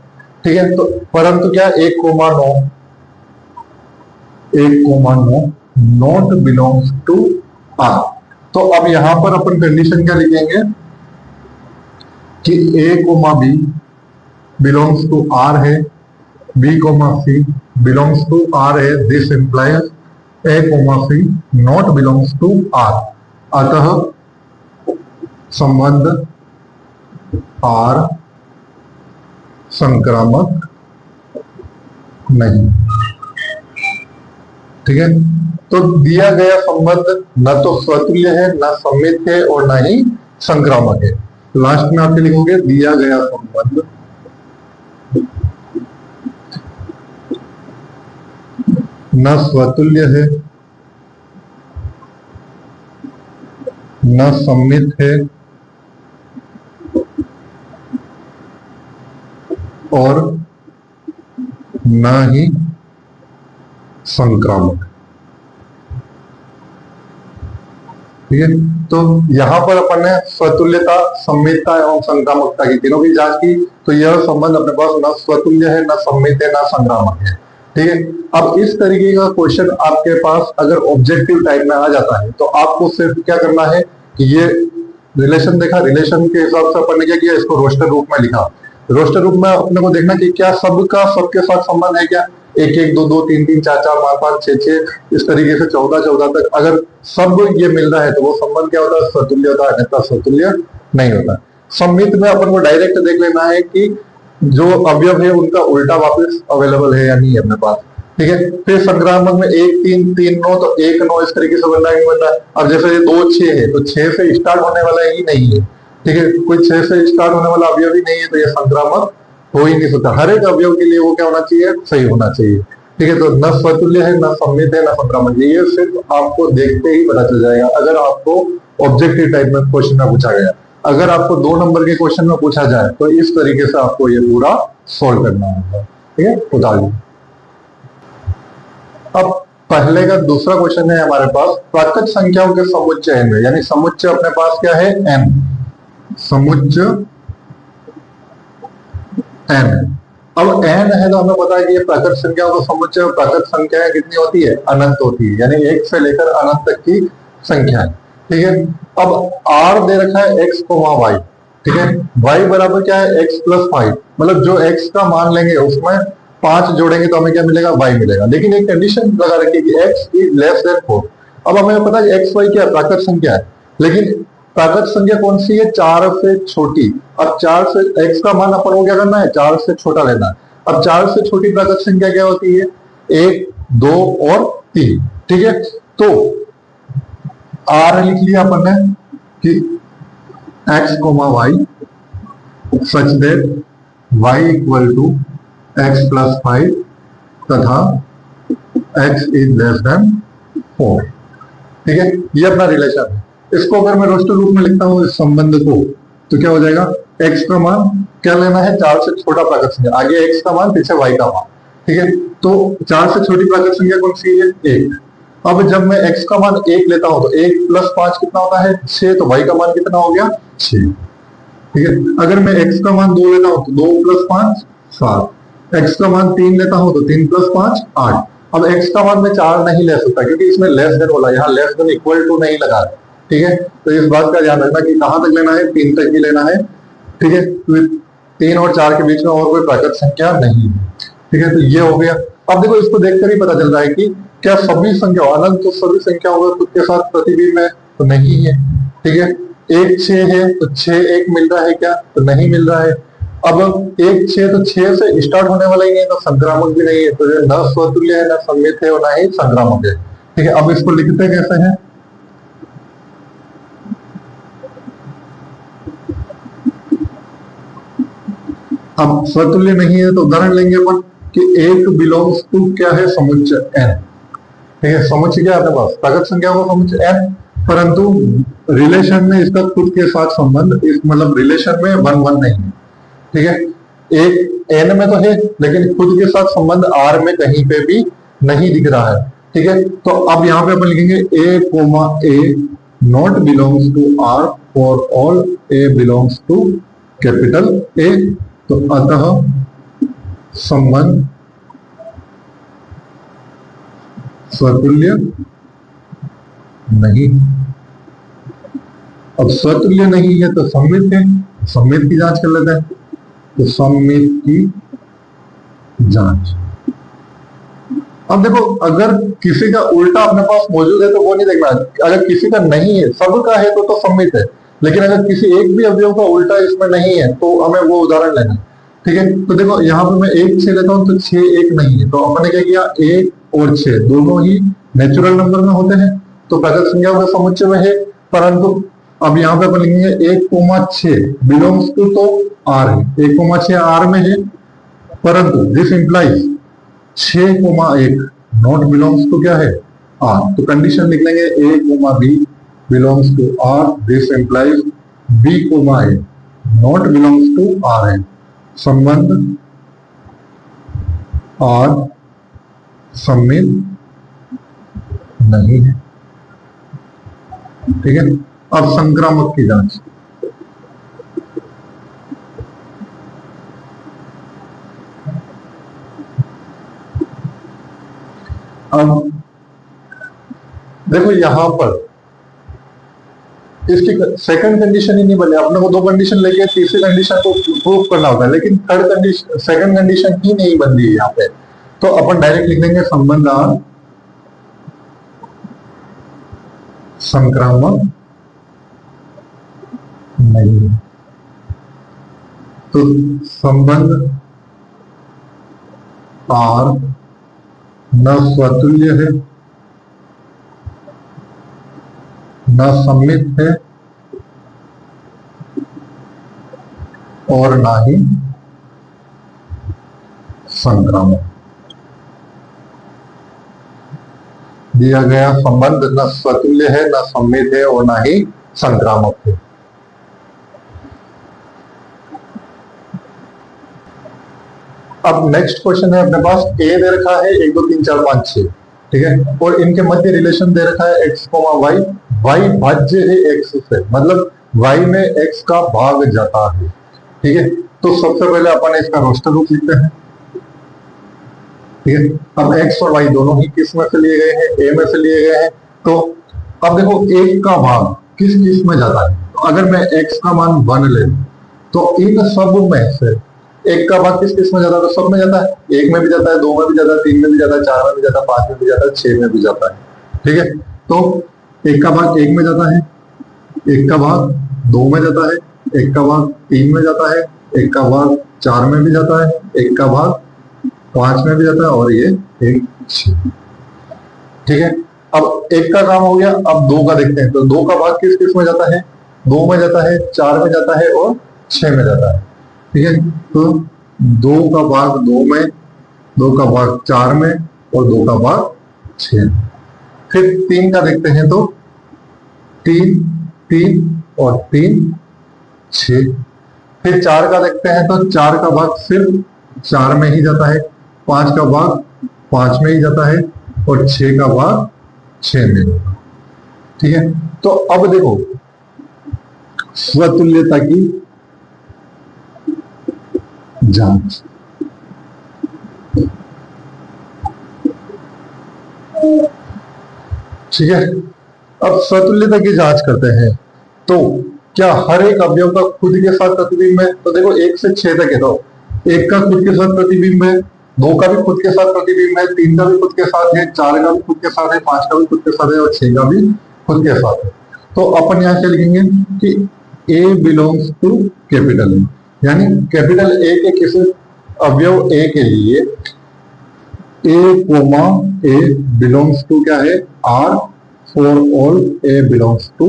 ठीक है, तो परंतु क्या 1,9 नॉट बिलोंग्स टू आर। तो अब यहां पर अपन कंडीशन क्या लिखेंगे कि A comma B belongs to R है, B comma C belongs to R है, this implies A comma C not belongs to R. अतः संबंध आर संक्रामक नहीं। ठीक है, तो दिया गया संबंध न तो स्वतुल्य है, न सम्मित है और न ही संक्रामक है। लास्ट में आपके लिखोगे दिया गया संबंध न स्वतुल्य है, न सम्मित है और न ही संक्रामक। ठीक है, तो यहां पर अपन ने स्वतुल्यता, सम्मितता एवं संक्रामकता की तीनों की जांच की, तो यह संबंध अपने पास न स्वतुल्य है, न सम्मित है, न संक्रामक है। ठीक है, अब इस तरीके का क्वेश्चन आपके पास अगर ऑब्जेक्टिव टाइप में आ जाता है तो आपको सिर्फ क्या करना है कि ये रिलेशन देखा, रिलेशन के हिसाब से अपन ने क्या किया, इसको रोस्टर रूप में लिखा। रोस्टर रूप में अपने को देखना कि क्या सबका सबके साथ संबंध है, क्या 1, 1, 2, 2, 3, 3, 4, 4, 5, 5, 6, 6 इस तरीके से 14, 14 तक अगर सब ये मिल रहा है तो वो संबंध क्या होता है, स्वतुल्य होता है, अन्यथा स्वतुल्य नहीं होता। सम्मित में अपन को डायरेक्ट देख लेना है कि जो अवयव है उनका उल्टा वापस अवेलेबल है या नहीं है अपने पास। ठीक है, फिर संक्रामक में 1, 3, 3, 9, तो 1, 9 इस तरीके से बनना ही बनता है। अब जैसे ये 2, 6 है, तो 6 से स्टार्ट होने वाला ही नहीं है। ठीक है, कोई 6 से स्टार्ट होने वाला अवयव ही नहीं है, तो ये संक्रामक हो ही नहीं सकता। हर एक अवयव के लिए वो क्या होना चाहिए, सही होना चाहिए। ठीक है, तो न स्वतुल्य है, न सम्मित है, न संक्रामक। ये सिर्फ आपको देखते ही पता चल जाएगा अगर आपको ऑब्जेक्टिव टाइप में क्वेश्चन में पूछा गया। अगर आपको 2 नंबर के क्वेश्चन में पूछा जाए तो इस तरीके से आपको ये पूरा सॉल्व करना होगा। ठीक है, उदाहरण। अब पहले का दूसरा क्वेश्चन है हमारे पास, प्राकृत संख्याओं के समुच्चय n में, यानी समुच्चय अपने पास क्या है, n। समुच्चय n। अब n है तो हमें पता है कि ये प्राकृत संख्याओं का समुच्चय, प्राकृत संख्याएं कितनी होती है, अनंत होती है, यानी 1 से लेकर अनंत तक की संख्या। ठीक है, अब r दे रखा है x, y। ठीक है, y बराबर क्या है, x + 5, मतलब जो x का मान लेंगे उसमें 5 जोड़ेंगे तो हमें क्या मिलेगा, y मिलेगा। लेकिन एक कंडीशन लगा रखी है कि x इज लेस देन 4। अब हमें पता है x y क्या प्राकृत संख्या है, लेकिन प्राकृत संख्या कौन सी है, 4 से छोटी। अब 4 से x का मान अपन को क्या करना है, 4 से छोटा लेना है। अब 4 से छोटी प्राकृत संख्या क्या होती है, 1, 2 और 3। ठीक है, तो r लिख लिया अपन ने कि x, y such that y = x + 5 तथा x इज लेस देन 4। ठीक है, ये अपना रिलेशन है। इसको अगर मैं रोस्टर रूप में लिखता हूं इस संबंध को, तो क्या हो जाएगा, x का मान क्या लेना है, 4 से छोटा प्राकृत संख्या, आगे x का मान, पीछे y का मान। ठीक है, तो 4 से छोटी प्राकृत संख्या कौन सी है, 1। अब जब मैं x का मान 1 लेता हूं तो 1 + 5 कितना होता है, 6, तो y का मान कितना हो गया, 6। ठीक है, अगर मैं x का मान 2 लेता हूं तो 2 + 5 7, x का मान 3 लेता हूं तो 3 + 5 8। अब x का मान मैं 4 नहीं ले सकता क्योंकि इसमें लेस देन बोला, यहाँ लेस देन इक्वल टू नहीं लगा है। ठीक है, तो इस बात का ध्यान रखना कि कहां तक लेना है, 3 तक ही लेना है। ठीक है, तो 3 और 4 के बीच में और कोई प्राकृत संख्या नहीं है। ठीक है, तो ये हो गया। अब देखो, इसको देखकर ही पता चल रहा है कि क्या सभी संख्या अनंत, तो सभी संख्याओं का खुद के साथ प्रतिबिंब है, तो नहीं है। ठीक है, 1 6 है तो 6 1 मिल रहा है क्या, तो नहीं मिल रहा है। अब 1 6 तो 6 से स्टार्ट होने वाला ही नहीं है, तो संक्रामक भी नहीं है, तो न स्वतुल्य है, न सम्मित है और न ही संक्रामक है। ठीक है, अब इसको लिखते कैसे हैं, अब स्वतुल्य नहीं है तो उदाहरण लेंगे अपन कि एक बिलोंग्स टू क्या है, समुच्चय n। ठीक है, समुच्चय क्या है अपने पास, प्राकृत संख्या का समुच्चय n, परंतु रिलेशन में इसका खुद के साथ संबंध, इस मतलब रिलेशन में 1 1 नहीं है। ठीक है, एक n में तो है लेकिन खुद के साथ संबंध r में कहीं पे भी नहीं दिख रहा है। ठीक है, तो अब यहां पे अपन लिखेंगे a comma a not belongs to r for all a belongs to capital A। तो अतः संबंध स्वतुल्य नहीं। अब स्वतुल्य नहीं है तो सममित है, सममित की जांच कर लेते हैं। तो सममित की जांच, अब देखो अगर किसी का उल्टा अपने पास मौजूद है तो वो नहीं देखना, अगर किसी का नहीं है, सबका है तो सममित है, लेकिन अगर किसी एक भी अवयव का उल्टा इसमें नहीं है तो हमें वो उदाहरण लेना। ठीक है, तो देखो यहाँ पे मैं 1 6 लेता हूं तो 6 1 नहीं है, तो अपने क्या किया, 1 और 6 दोनों ही नेचुरल नंबर में होते हैं तो प्राकृत संख्या का समुच्चय में है। परंतु अब यहाँ पे अपन लिखेंगे 1,6 बिलोंग्स टू तो r है, 1,6 r में है, परंतु this implies 6,1 not belongs to क्या है, r। तो कंडीशन लिख लेंगे a, b belongs to r, this implies b, a not belongs to r है। संबंध r सममित नहीं है। ठीक है, अब संक्रामक की जांच, अब देखो यहां पर इसकी सेकंड कंडीशन ही नहीं बने, अपने को 2 कंडीशन लेके तीसरी कंडीशन को प्रूव करना होता है, लेकिन थर्ड कंडीशन, सेकंड कंडीशन ही नहीं बन रही है यहाँ पे। तो अपन डायरेक्ट लिख देंगे संबंध r संक्रामक नहीं। तो संबंध r न स्वतुल्य है, न सममित है और ना ही संक्रामक। दिया गया संबंध न स्वतुल्य है, न सममित है और ना ही संक्रामक है। अब नेक्स्ट क्वेश्चन है अपने पास, a दे रखा है 1 2 3 4 5 6, ठीक है, और इनके मध्य रिलेशन दे रखा है x, y, y भाज्य है x से, मतलब y में x का भाग जाता है। ठीक है, तो सबसे पहले अपन इसका रोस्टर रूप लिखते हैं। ठीक है, अब x और y दोनों ही किस में से लिए गए हैं, a में से लिए गए हैं। तो अब देखो एक का भाग किस किस में जाता है, तो अगर मैं x का मान 1 ले तो इन सब में से एक का भाग किस किस में जाता है, तो सब में जाता है, 1 में भी जाता है, 2 में भी जाता है, 3 में भी जाता है, 4 में भी जाता है, 5 में भी जाता है, 6 में भी जाता है। ठीक है, तो एक का भाग 1 में जाता है, एक का भाग 2 में जाता है, एक का भाग 3 में जाता है, एक का भाग 4 में भी जाता है, एक का भाग 5 में भी जाता है और ये एक 6। ठीक है, अब एक का काम हो गया, अब 2 का देखते हैं। तो 2 का भाग किस किस में जाता है, 2 में जाता है, 4 में जाता है और 6 में जाता है। ठीक है, तो 2 का भाग 2 में, 2 का भाग 4 में और 2 का भाग 6। फिर 3 का देखते हैं तो 3 3 और 3 6। फिर 4 का देखते हैं तो 4 का भाग सिर्फ 4 में ही जाता है, 5 का भाग 5 में ही जाता है और 6 का भाग 6 में जाता है। ठीक है, तो अब देखो स्वतुल्यता की जांच। ठीक है, अब स्वतुल्यता की जांच करते हैं। तो क्या हर एक अवयव का खुद के साथ प्रतिबिंब है, तो देखो 1 से 6 तक है, तो 1 का खुद के साथ प्रतिबिंब है, 2 का भी खुद के साथ प्रतिबिंब है, 3 का भी खुद के साथ है, 4 का भी खुद के साथ है, 5 का भी खुद के साथ है और 6 का भी खुद के साथ है। तो अपन यहाँ क्या लिखेंगे कि A belongs to capital A, यानी कैपिटल A के किसी अवयव A के लिए A बिलोंग्स टू क्या है, R for all A belongs to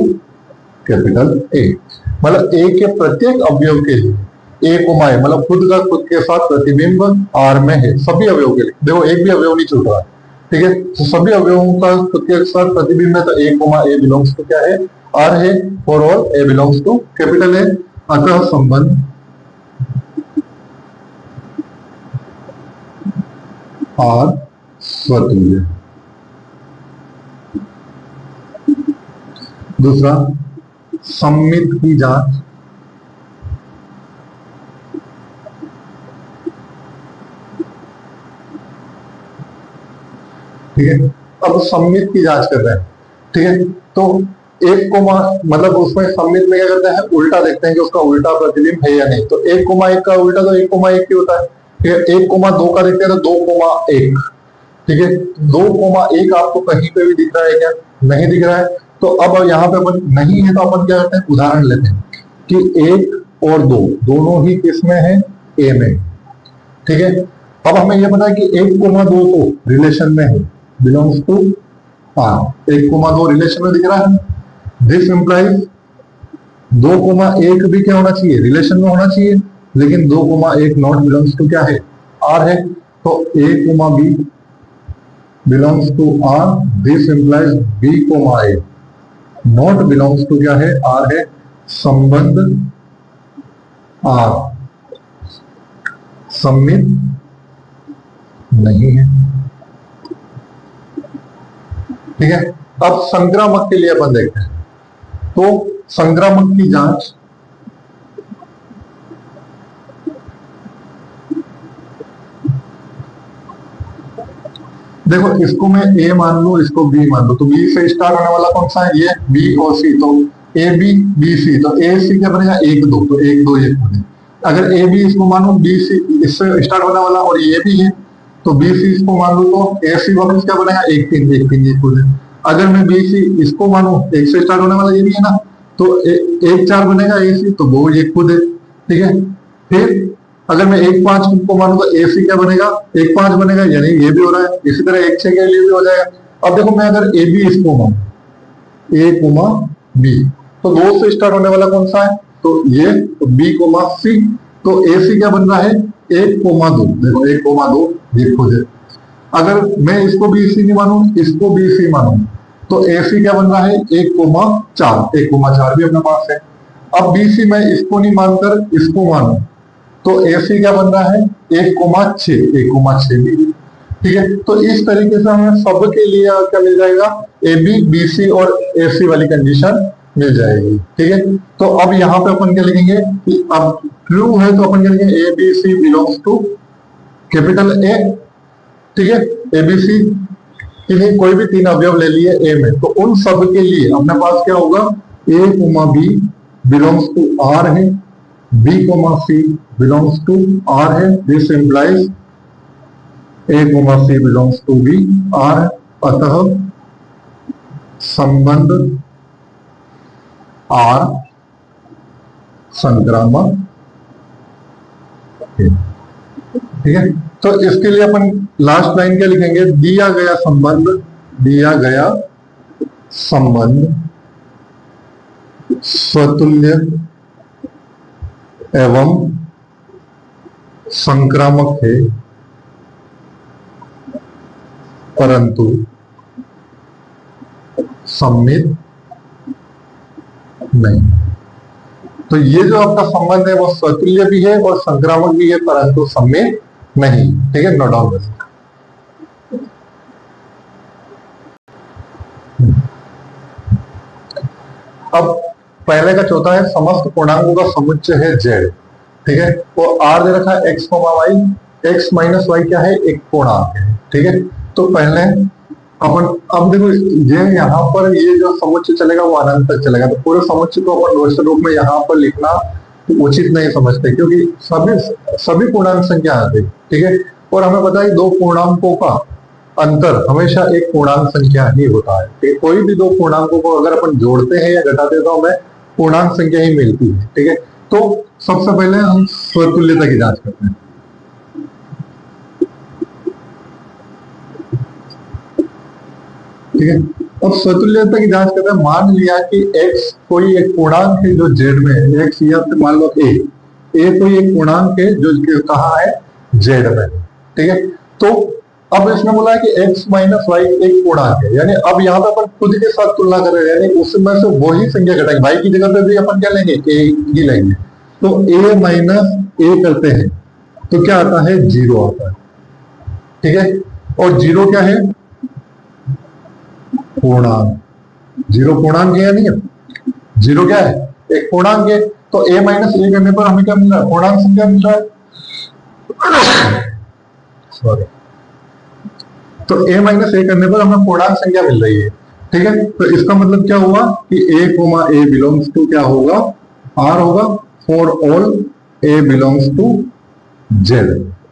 capital A, मतलब A के प्रत्येक अवयव के लिए ए कोमा ए, मतलब खुद का खुद के साथ प्रतिबिंब आर में है सभी अवयवों के लिए। देखो एक भी अवयव नहीं छूट रहा है, ठीक है। तो सभी अवयवों का खुद के साथ प्रतिबिंब है, तो A comma A belongs to क्या है, आर है, for all A belongs to capital A. अतः संबंध आर स्वतुल्य। दूसरा, सममित की जांच। ठीक है, अब सममित की जांच कर रहे हैं, ठीक है। तो एक कोमा मतलब उसमें सममित में क्या करते हैं, उल्टा देखते हैं कि उसका उल्टा प्रतिबिंब है या नहीं। तो एक कोमा एक का उल्टा तो एक कोमा एक ही होता है, ठीक है। एक कोमा दो का देखते हैं तो दो कोमा एक, ठीक है। दो कोमा एक आपको कहीं पे भी दिख रहा है क्या, नहीं दिख रहा है। तो अब यहाँ पे अपन नहीं है तो अपन क्या करते हैं, उदाहरण लेते हैं कि एक और दो दोनों ही किस में है, ए में, ठीक है। अब हमें यह पता है कि एक कोमा दो तो रिलेशन में है, बिलोंग्स टू आर। एक कोमा दो रिलेशन में दिख रहा है, दिस इंप्लाइज दो कोमा एक भी क्या होना चाहिए, रिलेशन में होना चाहिए, लेकिन दो कोमा एक नॉट बिलोंग्स टू क्या है, आर है। तो A comma B belongs to R, this implies B comma A not belongs to क्या है, आर है। संबंध आर सममित नहीं है, ठीक है। अब संक्रामक के लिए अपन देखते हैं। तो संक्रामक की जांच, देखो इसको मैं ए मान लू, इसको बी मान लू, तो बी से स्टार्ट होने वाला कौन सा है, ये बी और सी। तो ए बी बी सी, तो ए सी क्या बनेगा, एक दो, तो एक दो एक बने। अगर ए बी इसको मानो, बी सी इससे स्टार्ट होने वाला और ये भी है, तो बी सी इसको मान लू तो ए सी वापस क्या बनेगा, एक तीन एक तीन एक बने। अगर मैं बी सी इसको मानू, एक से स्टार्ट होने वाला ये भी है ना, तो एक चार बनेगा ए सी, तो वो एक खुद है, ठीक है। फिर अगर मैं एक पांच को मानू तो ए सी क्या बनेगा, एक पांच बनेगा, यानी ये भी हो रहा है। इसी तरह एक छह के लिए भी हो जाएगा। अब देखो मैं अगर ए बी इसको मानू, ए कोमा बी, तो दो से स्टार्ट होने वाला कौन सा है, तो ये, तो बी कोमा सी। तो ए सी क्या बन रहा है, एक कोमा दो, देखो एक कोमा दो ये खुद है। अगर मैं इसको बी सी नहीं मानू, इसको बी सी मानू, तो ए सी क्या बन रहा है, एक कोमा चार, एक कोमा चार भी अपने पास है। अब बी सी मैं इसको नहीं मानकर इसको मानू, तो ए सी क्या बन रहा है, एक कोमा छह, एक कोमा छह भी, ठीक है। तो इस तरीके से हमें सब के लिए क्या मिल जाएगा, ए बी बी सी और ए सी वाली कंडीशन मिल जाएगी, ठीक है। तो अब यहाँ पे अपन क्या लिखेंगे कि अब ट्रू है तो अपन क्या लिखेंगे, A B C belongs to capital A, ठीक है। ए बी सी किन्हीं कोई भी तीन अवयव ले लिए ए में, तो उन सब के लिए अपने पास क्या होगा, A comma B belongs to R है, B comma C belongs to R है, this implies A comma C belongs to B R है। अतः संबंध आर संक्रामक है, ठीक है। तो इसके लिए अपन लास्ट लाइन क्या लिखेंगे, दिया गया संबंध, दिया गया संबंध स्वतुल्य एवं संक्रामक है, परंतु सममित नहीं। तो ये जो आपका संबंध है वो स्वतुल्य भी है और संक्रामक भी है, परंतु सममित नहीं, ठीक है। नोट डाउन कर। अब पहले का चौथा है, समस्त पूर्णांकों का समुच्चय है जेड, ठीक है। वो आर दे रखा है X comma Y, X minus Y क्या है, एक पूर्णांक है, ठीक है। तो पहले अपन, अब देखो ये यहाँ पर ये जो समुच्चय चलेगा वो अनंत तक चलेगा, तो पूरे समुच्चय को अपन रोचक रूप में यहाँ पर लिखना उचित नहीं समझते, क्योंकि सभी पूर्णांक संख्या आती है, ठीक है। और हमें पता है दो पूर्णांकों का अंतर हमेशा एक पूर्णांक संख्या ही होता है, ठीक है। कोई भी दो पूर्णांकों को अगर अपन जोड़ते हैं या घटाते हैं तो हमें पूर्णांक संख्या ही मिलती है, ठीक है। तो सबसे पहले हम स्वतुल्यता की जांच करते हैं, ठीक है। अब स्वतुल्यता की जांच करते हैं। मान लिया कि x कोई एक पूर्णांक है जो z में है, x या मान लो a, ए कोई एक पूर्णांक है जो कहाँ है, जेड में, ठीक है। तो अब इसने बोला है कि x माइनस वाई एक पूर्णांक है, यानी अब यहाँ पे अपन खुद के साथ तुलना कर रहे हैं, यानी उसमें से वही संख्या घटाएंगे, वाई की जगह पे भी अपन क्या लेंगे, a ही लेंगे। तो a माइनस a करते हैं तो क्या आता है, 0 आता है, ठीक है। और 0 क्या है, पूर्णांक। 0 पूर्णांक है या नहीं है, 0 क्या है, एक पूर्णांक है। तो a माइनस a करने पर हमें क्या मिल रहा है, पूर्णांक संख्या मिल रहा है, सॉरी। तो a माइनस a करने पर हमें पूर्णांक संख्या मिल रही है, ठीक है। तो इसका मतलब क्या हुआ कि a comma a belongs to क्या होगा, r होगा, for all a belongs to z,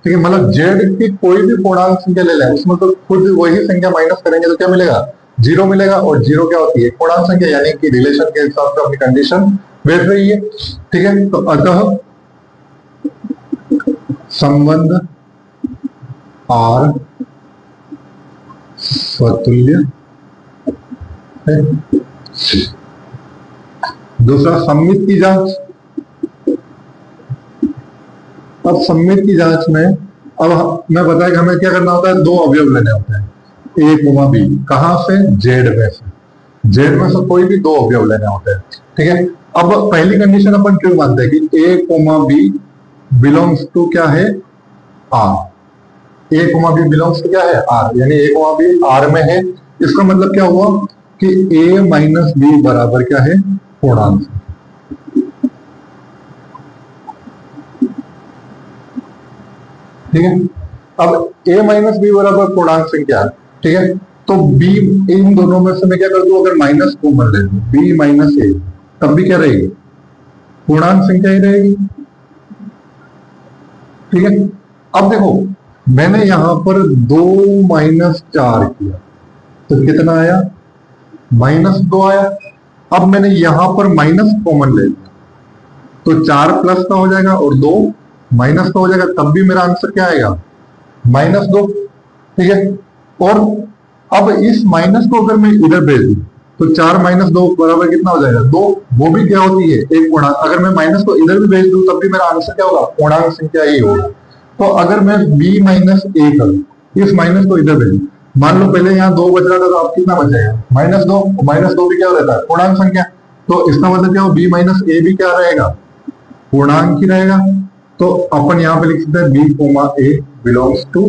ठीक है। मतलब z की कोई भी पूर्णांक संख्या ले लें, उसमें तो खुद वही संख्या माइनस करेंगे तो क्या मिलेगा, 0 मिलेगा। और 0 क्या होती है, पूर्णांक संख्या, यानी कि रिलेशन के हिसाब से अपनी कंडीशन बैठ रही है, ठीक है। तो अतः संबंध r स्वतुल्य है। दूसरा सममित की जांच। अब सममित की जांच में अब मैं बताया कि हमें क्या करना होता है, दो अवयव लेने होते हैं, ए कोमा बी, कहां से, जेड में से, जेड में से कोई भी दो अवयव लेने होते हैं, ठीक है। अब पहली कंडीशन अपन क्यों मानते हैं कि A comma B belongs to क्या है, R. A comma B belongs to क्या है, आर, यानी ए कोमा बी आर में है। इसका मतलब क्या हुआ कि ए माइनस बी बराबर क्या है, पूर्णांक, ठीक है। अब a माइनस बी बराबर पूर्णांक संख्या है, ठीक है। तो b, इन दोनों में से मैं क्या कर दूं, अगर माइनस कॉमन ले लूं, b माइनस a, तब भी क्या रहेगी, पूर्णांक संख्या ही रहेगी, ठीक है। अब देखो मैंने यहां पर 2 माइनस 4 किया तो कितना आया, -2 आया। अब मैंने यहां पर माइनस कॉमन ले लिया तो 4 प्लस का हो जाएगा और 2 माइनस का हो जाएगा, तब भी मेरा आंसर क्या आएगा, -2, ठीक है। और अब इस माइनस को अगर मैं इधर भेज दूं तो 4 माइनस 2 बराबर कितना हो जाएगा, 2। वो भी क्या होती है, एक पूर्णांक। अगर मैं माइनस को इधर भी भेज दूं तब भी मेरा आंसर क्या होगा, पूर्णांक संख्या ही होगा। तो अगर मैं b माइनस a करूं, इस माइनस को इधर भेजूं, मान लो पहले यहाँ 2 बच रहा था तो अब कितना बच जाएगा, -2। -2 भी क्या रहता है, पूर्णांक संख्या। तो इसका मतलब क्या हो, b माइनस a भी क्या रहेगा, पूर्णांक ही रहेगा। तो अपन यहाँ पे लिख सकते हैं b comma a belongs to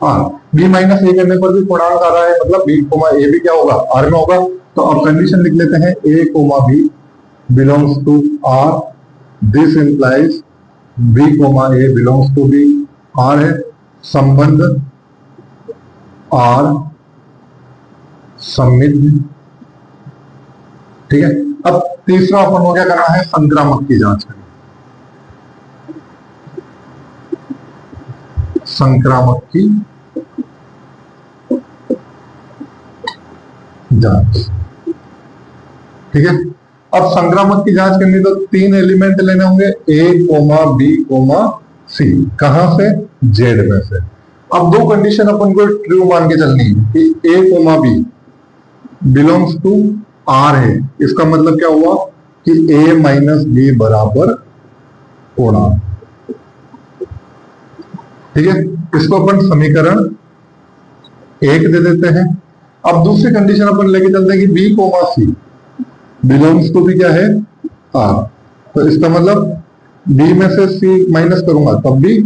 r। b minus a करने पर भी पूर्णांक आ रहा है, मतलब b कोमा a भी क्या होगा, r में होगा। तो अब कंडीशन लिख लेते हैं, a comma b belongs to r, this implies b comma a belongs to b, r है। संबंध r सममित, ठीक है। अब तीसरा अपन को क्या करना है, संक्रामक की जांच करनी। संक्रामक की जांच, ठीक है। अब संक्रामक की जांच करनी तो 3 एलिमेंट लेने होंगे, ए कोमा बी कोमा सी, कहां से, जेड में से। अब दो कंडीशन अपन को ट्रू मान के चलनी है कि A comma B belongs to R है। इसका मतलब क्या हुआ कि ए माइनस बी बराबर पूर्णांक, ठीक है। इसको अपन समीकरण 1 दे देते हैं। अब दूसरी कंडीशन अपन लेके चलते हैं कि B comma C belongs to भी क्या है, आर। तो इसका मतलब बी में से सी माइनस करूंगा तब भी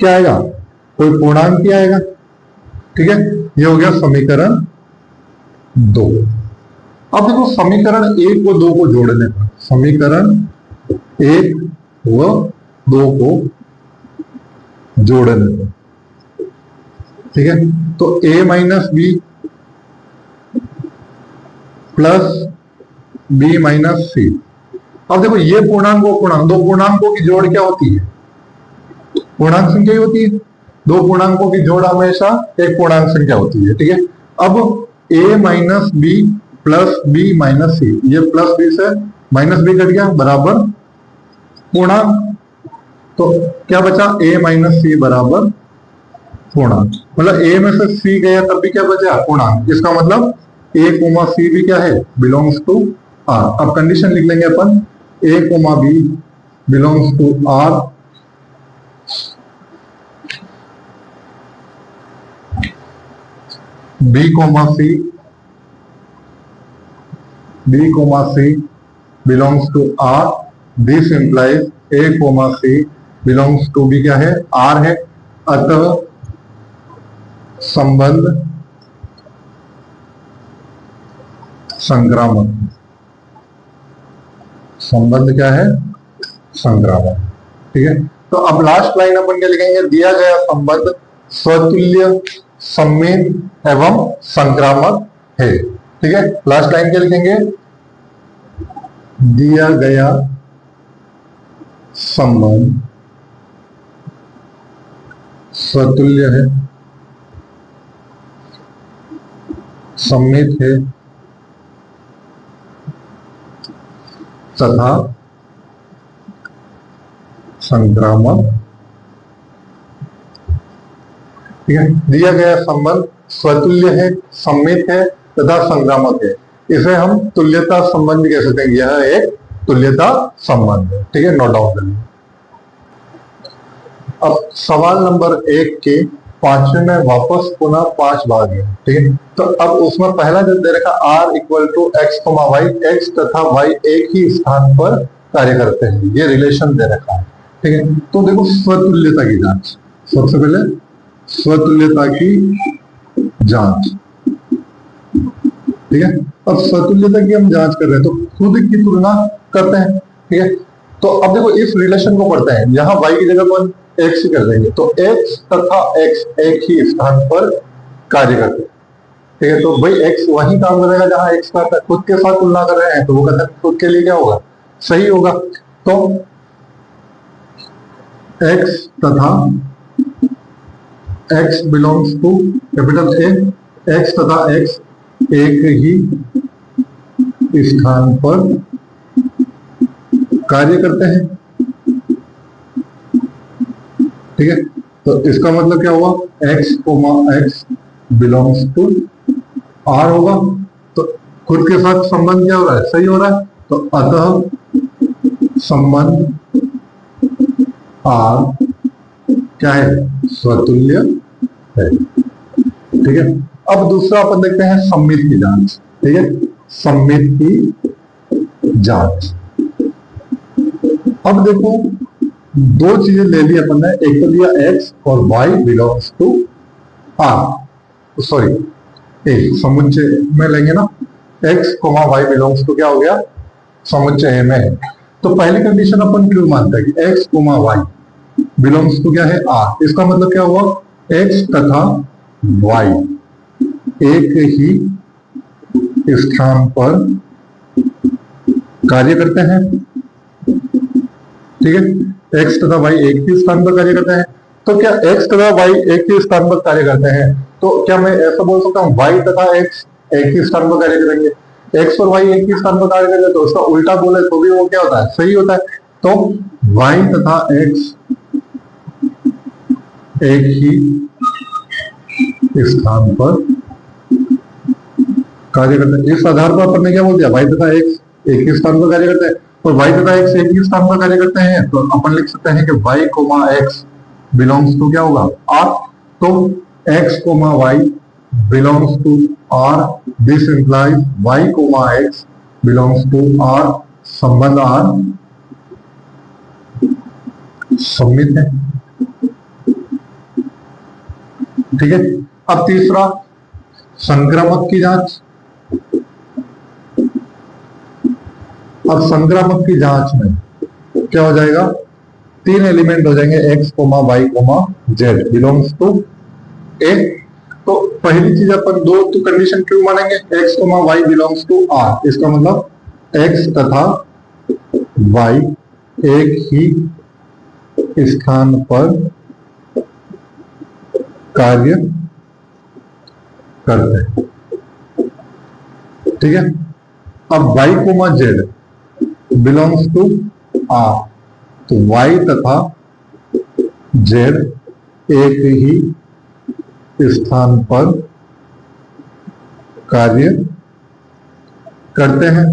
क्या आएगा, कोई पूर्णांक ही आएगा, ठीक है। ये हो गया समीकरण 2। अब देखो समीकरण 1 व 2 को जोड़ने पर, समीकरण 1 व 2 को जोड़ने पर, ठीक है। तो a minus B plus b minus C. अब देखो ये पूर्णांक और पूर्णांक, दो पूर्णांकों की जोड़ क्या होती है, पूर्णांक संख्या ही होती है। दो पूर्णांकों की जोड़ हमेशा एक पूर्णांक संख्या होती है, ठीक है। अब a minus B plus B minus C, ये प्लस बी से माइनस बी कट गया बराबर पूर्णांक। तो क्या बचा, a माइनस सी बराबर पूर्णांक। मतलब a में से c गया तब भी क्या बचा, पूर्णांक। इसका मतलब a कोमा c भी क्या है, बिलोंग्स टू r। अब कंडीशन लिख लेंगे अपन, a comma b belongs to R, B comma C, B comma C belongs to R, this implies A comma C belongs to B, क्या है, आर है। अतः संबंध संक्रामक, संबंध क्या है, संक्रामक। ठीक है, तो अब लास्ट लाइन अपन क्या लिखेंगे, दिया गया संबंध स्वतुल्य, सम्मित एवं संक्रामक है। ठीक है, लास्ट लाइन क्या लिखेंगे, दिया गया संबंध स्वतुल्य है, सम्मित है तथा संक्रामक। ठीक है, दिया गया संबंध स्वतुल्य है, सम्मित है तथा संक्रामक है, इसे हम तुल्यता संबंध कह सकते हैं। यह एक तुल्यता संबंध है। ठीक है, नोट डाउन कर लीजिए। अब सवाल नंबर 1 के 5वें में वापस पुनः 5 भाग है। ठीक है, तो अब उसमें पहला जो दे रखा r equal to X comma Y, X तथा वाई एक ही स्थान पर कार्य करते हैं, ये रिलेशन दे रखा है। ठीक है, तो देखो स्वतुल्यता की जांच, सबसे पहले स्वतुल्यता की जांच। ठीक है, अब स्वतुल्यता की हम जांच कर रहे हैं तो खुद की तुलना करते हैं। ठीक है, तो अब देखो इस रिलेशन को पढ़ते हैं, यहां y की जगह पर x कर देंगे तो x तथा x एक ही स्थान पर कार्य करते हैं। ठीक है, तो भाई x वही काम करेगा जहां x करता है, खुद के साथ तुलना कर रहे हैं तो वो कहते हैं खुद के लिए क्या होगा, सही होगा। तो x तथा x belongs to capital A, x तथा x एक ही स्थान पर कार्य करते हैं। ठीक है, तो इसका मतलब क्या हुआ, x comma x belongs to r होगा, तो खुद के साथ संबंध क्या हो रहा है, सही हो रहा है। तो अतः संबंध r क्या है, स्वतुल्य है। ठीक है, अब दूसरा अपन देखते हैं सम्मित की जांच। ठीक है, सम्मित की जांच। अब देखो दो चीजें ले ली अपन ने, एक तो दिया x और y belongs to r, sorry A, समुच्चय में लेंगे ना, x comma y belongs to क्या हो गया, समुच्चय में है। तो पहली कंडीशन अपन क्यों मानते हैं कि x comma y belongs to क्या है, r, इसका मतलब क्या हुआ, x तथा y एक ही स्थान पर कार्य करते हैं। ठीक है, x तथा y एक ही स्थान पर कार्य करते हैं। तो क्या x तथा y एक ही स्थान पर कार्य करते हैं, तो क्या मैं ऐसा बोल सकता हूँ y तथा x एक ही स्थान पर कार्य करेंगे, x और y एक ही स्थान पर कार्य करेंगे, तो उसका उल्टा बोले तो भी वो क्या होता है, सही होता है। तो y तथा x एक ही स्थान पर कार्य करते हैं। इस आधार पर अपन ने क्या बोल दिया, y तथा x एक ही स्थान पर कार्य करते हैं, और y तथा x एक ही स्थान पर कार्य करते हैं, तो अपन लिख सकते हैं कि y comma x belongs to क्या होगा, r। तो x comma y belongs to r, this implies y comma x belongs to r, संबंध r सम्मित है। ठीक है, अब तीसरा संक्रामक की जांच। अब संक्रामक की जांच में क्या हो जाएगा, 3 एलिमेंट हो जाएंगे, x comma y comma z belongs to a। तो पहली चीज अपन दो तो कंडीशन क्यों मानेंगे, x comma y belongs to r, इसका मतलब x तथा y एक ही स्थान पर कार्य करते हैं। ठीक है, अब y comma z belongs to r, तो y तथा z एक ही स्थान पर कार्य करते हैं।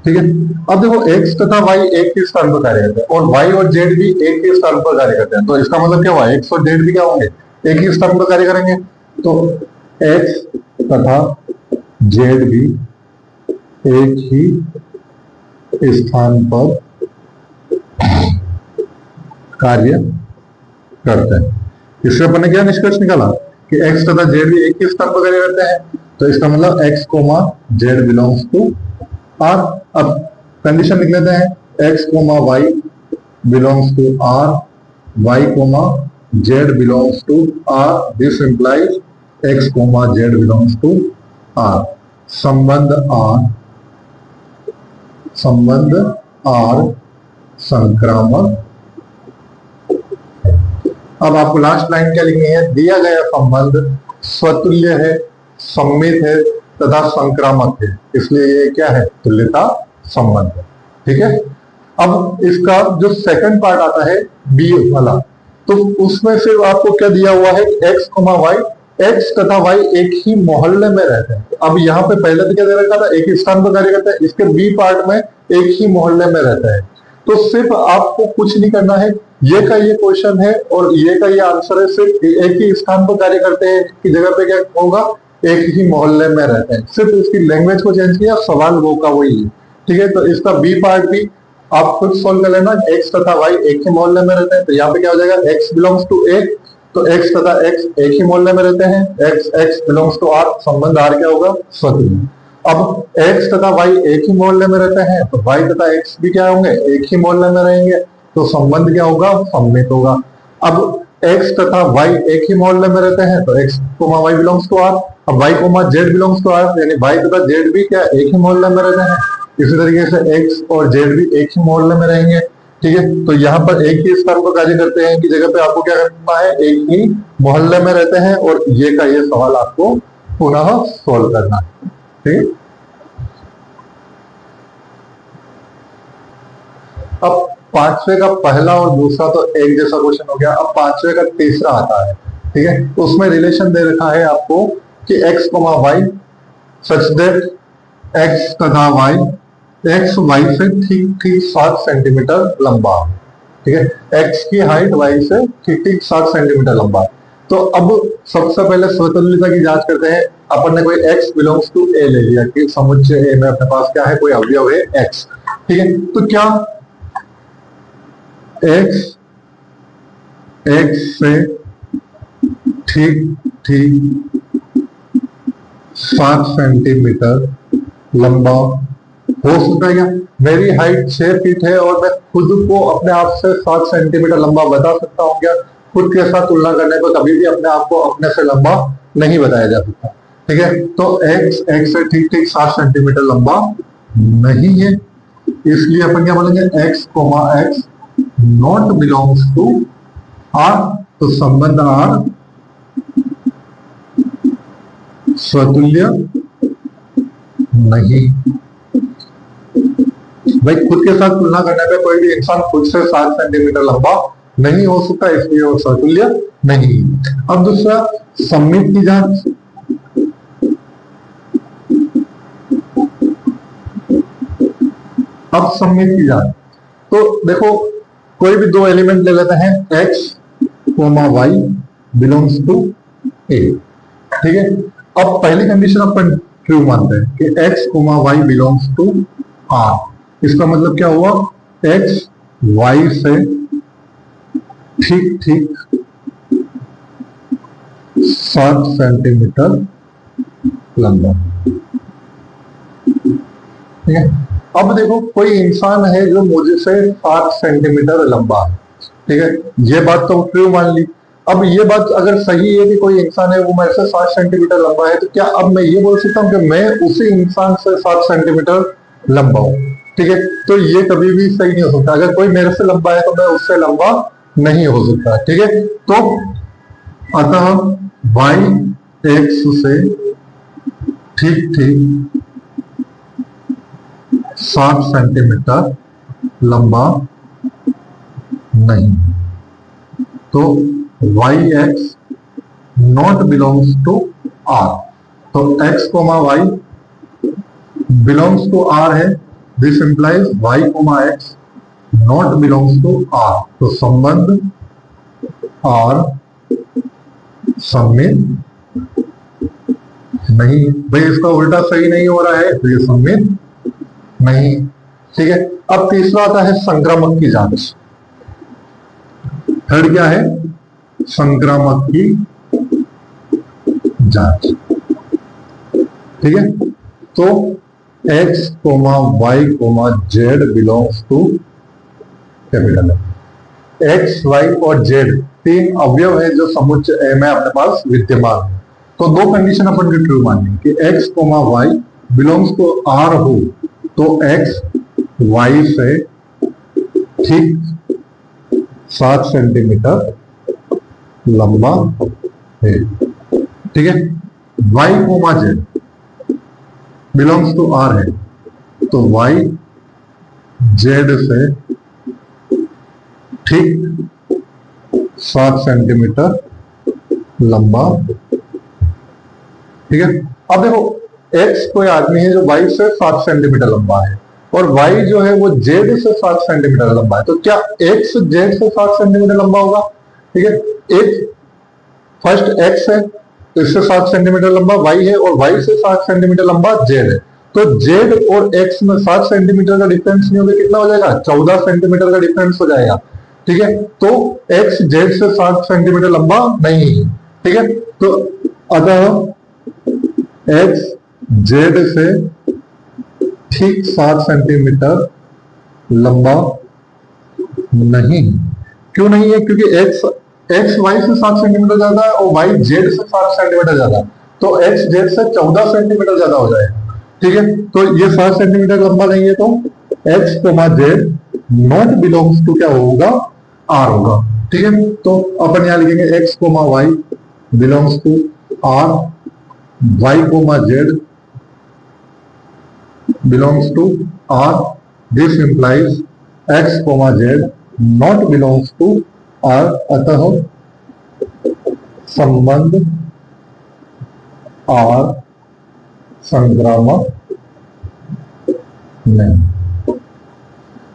ठीक है। अब देखो x तथा y एक ही स्थान पर कार्य करते हैं और y और z भी एक ही स्थान पर कार्य करते हैं, तो इसका मतलब क्या हुआ, x और z भी क्या होंगे, एक ही स्थान पर कार्य करेंगे। तो x तथा z भी एक ही स्थान पर कार्य करते हैं। इससे अपन ने क्या निष्कर्ष निकाला कि x तथा z भी एक ही स्थान पर कार्य करते हैं, तो इसका मतलब x comma z belongs to R। अब कंडीशन लिख लेते हैं, x comma y belongs to R, y comma z belongs to R, this implies x comma z belongs to R। संबंध R संक्रामक। अब आपको लास्ट लाइन क्या लिखनी है, दिया गया संबंध स्वतुल्य है, सम्मित है तथा संक्रामक है, इसलिए ये क्या है, तुल्यता संबंध है। ठीक है। अब इसका जो सेकंड पार्ट आता है बी वाला, तो उसमें सिर्फ आपको क्या दिया हुआ है, x, y, x तथा y एक ही मोहल्ले में रहते हैं। अब यहाँ पे पहले तो क्या दे रखा था, एक ही स्थान पर कार्य करता है, इसके बी पार्ट में एक ही मोहल्ले में रहता है। तो सिर्फ आपको कुछ नहीं करना है, ये का ये क्वेश्चन है और ये का ये आंसर है, सिर्फ एक ही स्थान पर कार्य करते हैं की जगह पे क्या होगा, एक ही मोहल्ले में रहते हैं, सिर्फ इसकी लैंग्वेज को चेंज किया, सवाल वो का वही है। ठीक है। तो इसका बी पार्ट भी आप खुद सोल्व कर लेना, x तथा y एक ही मोहल्ले में रहते हैं, तो यहाँ पे क्या हो जाएगा, x बिलोंग्स टू a, तो x तथा x एक ही मोहल्ले में रहते हैं, x बिलोंग्स टू r, संबंध r क्या होगा, स्वतुल्य। अब x तथा y एक ही मोहल्ले में रहते हैं, तो y तथा x भी क्या होंगे, एक ही मोहल्ले में रहेंगे, तो संबंध क्या होगा, सम्मित होगा। अब x तथा y एक ही मोहल्ले में रहते हैं, तो x comma y belongs to r, अब y comma z belongs to r, यानी y तथा z भी क्या एक ही मोहल्ले में रहते हैं, इसी तरीके से x और z भी एक ही मोहल्ले में रहेंगे। ठीक है। तो यहाँ पर एक ही स्थान पर कार्य करते हैं की जगह पे आपको क्या करना है, एक ही मोहल्ले में रहते हैं, और ये का ये सवाल आपको पुनः सोल्व करना है। ठीक। अब पांचवे का पहला और दूसरा तो एक जैसा क्वेश्चन हो गया, अब पांचवे का तीसरा आता है। ठीक है। उसमें रिलेशन दे रखा है आपको कि x, y such that x तथा y x y से ठीक 7 सेंटीमीटर लंबा। ठीक है। x की हाइट y से ठीक 7 सेंटीमीटर लंबा। तो अब सबसे पहले स्वतुल्यता की जांच करते हैं। अपन ने कोई x बिलोंग्स टू a ले लिया कि समुच्चय a में अपने पास क्या है, कोई अवयव है x। ठीक है। तो क्या x से ठीक 7 सेंटीमीटर लंबा हो सकता है क्या? मेरी हाइट 6 फीट है और मैं खुद को अपने आप से 7 सेंटीमीटर लंबा बता सकता हूँ क्या? खुद के साथ तुलना करने पर कभी भी अपने आप को अपने से लंबा नहीं बताया जा सकता। ठीक है। तो x से ठीक 7 सेंटीमीटर लंबा नहीं है, इसलिए अपन क्या बोलेंगे, x, not belongs to r। तो संबंध r स्वतुल्य नहीं। भाई खुद के साथ तुलना करने पे कोई भी इंसान खुद से 7 सेंटीमीटर लंबा नहीं हो सकता, इसलिए वो स्वतुल्य नहीं। अब दूसरा सम्मित की जांच। अब सम्मित की जांच, तो देखो कोई भी दो एलिमेंट ले लेते हैं, x, y belongs to a। ठीक है। अब पहली कंडीशन अपन ट्रू मानते हैं कि x, y belongs to r। इसका मतलब क्या हुआ, x y से ठीक 7 सेंटीमीटर लंबा। ठीक है। अब देखो कोई इंसान है जो मुझे से 7 सेंटीमीटर लंबा है। ठीक है। ये बात तो ट्रू मान ली। अब ये बात अगर सही है कि कोई इंसान है वो मेरे से 7 सेंटीमीटर लंबा है, तो क्या अब मैं ये बोल सकता हूँ कि मैं उसी इंसान से 7 सेंटीमीटर लंबा हूं? ठीक है। तो ये कभी भी सही नहीं हो सकता। अगर कोई मेरे से लंबा है तो मैं उससे लंबा नहीं हो सकता। ठीक है। तो अतः y x से ठीक 7 सेंटीमीटर लंबा नहीं। तो yx not belongs to r। तो x, y belongs to r है, this implies Y comma X not belongs to R. तो संबंध आर सममित नहीं। भाई इसका उल्टा सही नहीं हो रहा है तो ये सममित नहीं। ठीक है, अब तीसरा आता है संक्रामक की जांच। थर्ड क्या है? संक्रामक की जांच। ठीक है, तो x, y, z belongs to capital है। x, y और z तीन अवयव है जो समुच्चय A में अपने पास विद्यमान है। तो दो कंडीशन अपन की ट्रू माननी कि x, y belongs to R हो तो x y से ठीक 7 सेंटीमीटर लंबा है। ठीक है, y, z belongs to R है तो y z से ठीक 7 सेंटीमीटर लंबा। ठीक है, अब देखो x कोई आदमी है जो y से 7 सेंटीमीटर लंबा है और y जो है वो z से 7 सेंटीमीटर लंबा है। तो क्या x z से 7 सेंटीमीटर लंबा होगा? ठीक है, एक फर्स्ट x है तो इससे 7 सेंटीमीटर लंबा y है और y से 7 सेंटीमीटर लंबा z है। तो z और x में 7 सेंटीमीटर का डिफरेंस नहीं होगा, कितना हो जाएगा? 14 सेंटीमीटर का डिफरेंस हो जाएगा। ठीक है, तो x z से 7 सेंटीमीटर लंबा नहीं है। ठीक है, तो अतः x z से ठीक 7 सेंटीमीटर लंबा नहीं। क्यों नहीं है? क्योंकि x y से 7 सेंटीमीटर ज्यादा है और y z से 7 सेंटीमीटर ज्यादा, तो x z से 14 सेंटीमीटर ज्यादा हो जाएगा। ठीक है, तो ये 7 सेंटीमीटर लंबा नहीं है तो x, z not belongs to क्या होगा? R होगा। ठीक है, तो अपन यहां लिखेंगे x, y belongs to R, y, z belongs to R. This implies x, z not belongs to R. अतः संबंध R संक्रामक नहीं।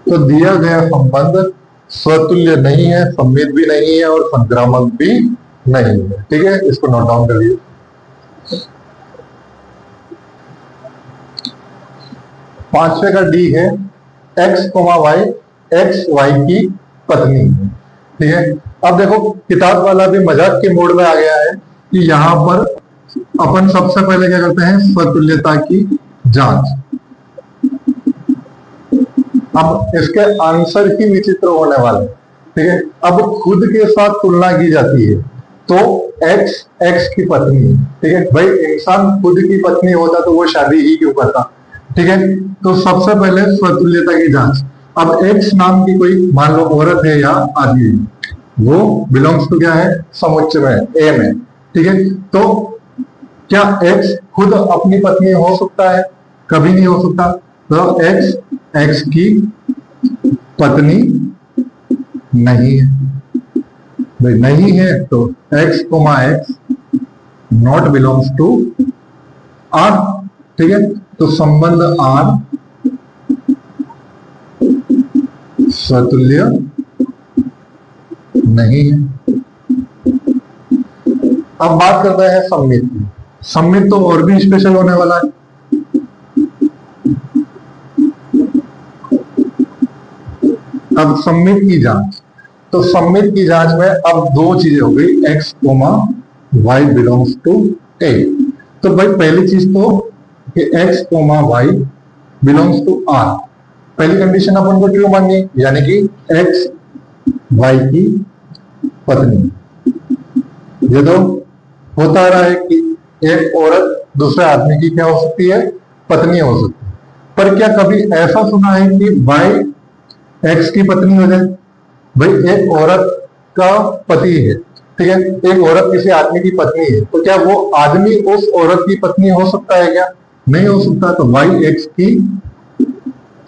तो दिया गया संबंध स्वतुल्य नहीं है, सममित भी नहीं है और संक्रामक भी नहीं है। ठीक है, इसको नोट डाउन कर लीजिए। पांचवे का डी है x, y x y की पत्नी है। ठीक है, अब देखो किताब वाला भी मजाक के मोड में आ गया है कि यहां पर अपन सबसे पहले क्या करते हैं? स्वतुल्यता की जांच। अब इसके आंसर ही विचित्र होने वाले। ठीक है, अब खुद के साथ तुलना की जाती है तो x x की पत्नी। ठीक है, भाई इंसान खुद की पत्नी होता तो वो शादी ही क्यों करता? ठीक है, तो सबसे पहले स्वतुल्यता की जांच। अब x नाम की कोई मान लो औरत है या आदमी, वो बिलोंग्स टू क्या है? समुच्चय में A में। ठीक है, तो क्या x खुद अपनी पत्नी हो सकता है? कभी नहीं हो सकता। तो x x की पत्नी नहीं है। भाई नहीं है तो x, x not belongs to R। ठीक है, तो संबंध R स्वतुल्य नहीं है। अब बात करते हैं सममित की। सममित तो और भी स्पेशल होने वाला है। अब सममित की जांच, तो सममित की जांच में अब दो चीजें हो गई, x, y belongs to A। तो भाई पहली चीज तो कि x, y belongs to R। पहली कंडीशन अपन को ट्रू माननी है, यानी कि x y की पत्नी। ये तो होता आ रहा है कि एक औरत दूसरे आदमी की क्या हो सकती है? पत्नी हो सकती है। पर क्या कभी ऐसा सुना है कि y x की पत्नी हो जाए? भाई एक औरत का पति है, ठीक है, एक औरत किसी आदमी की पत्नी है, तो क्या वो आदमी उस औरत की पत्नी हो सकता है? क्या नहीं हो सकता। तो y x की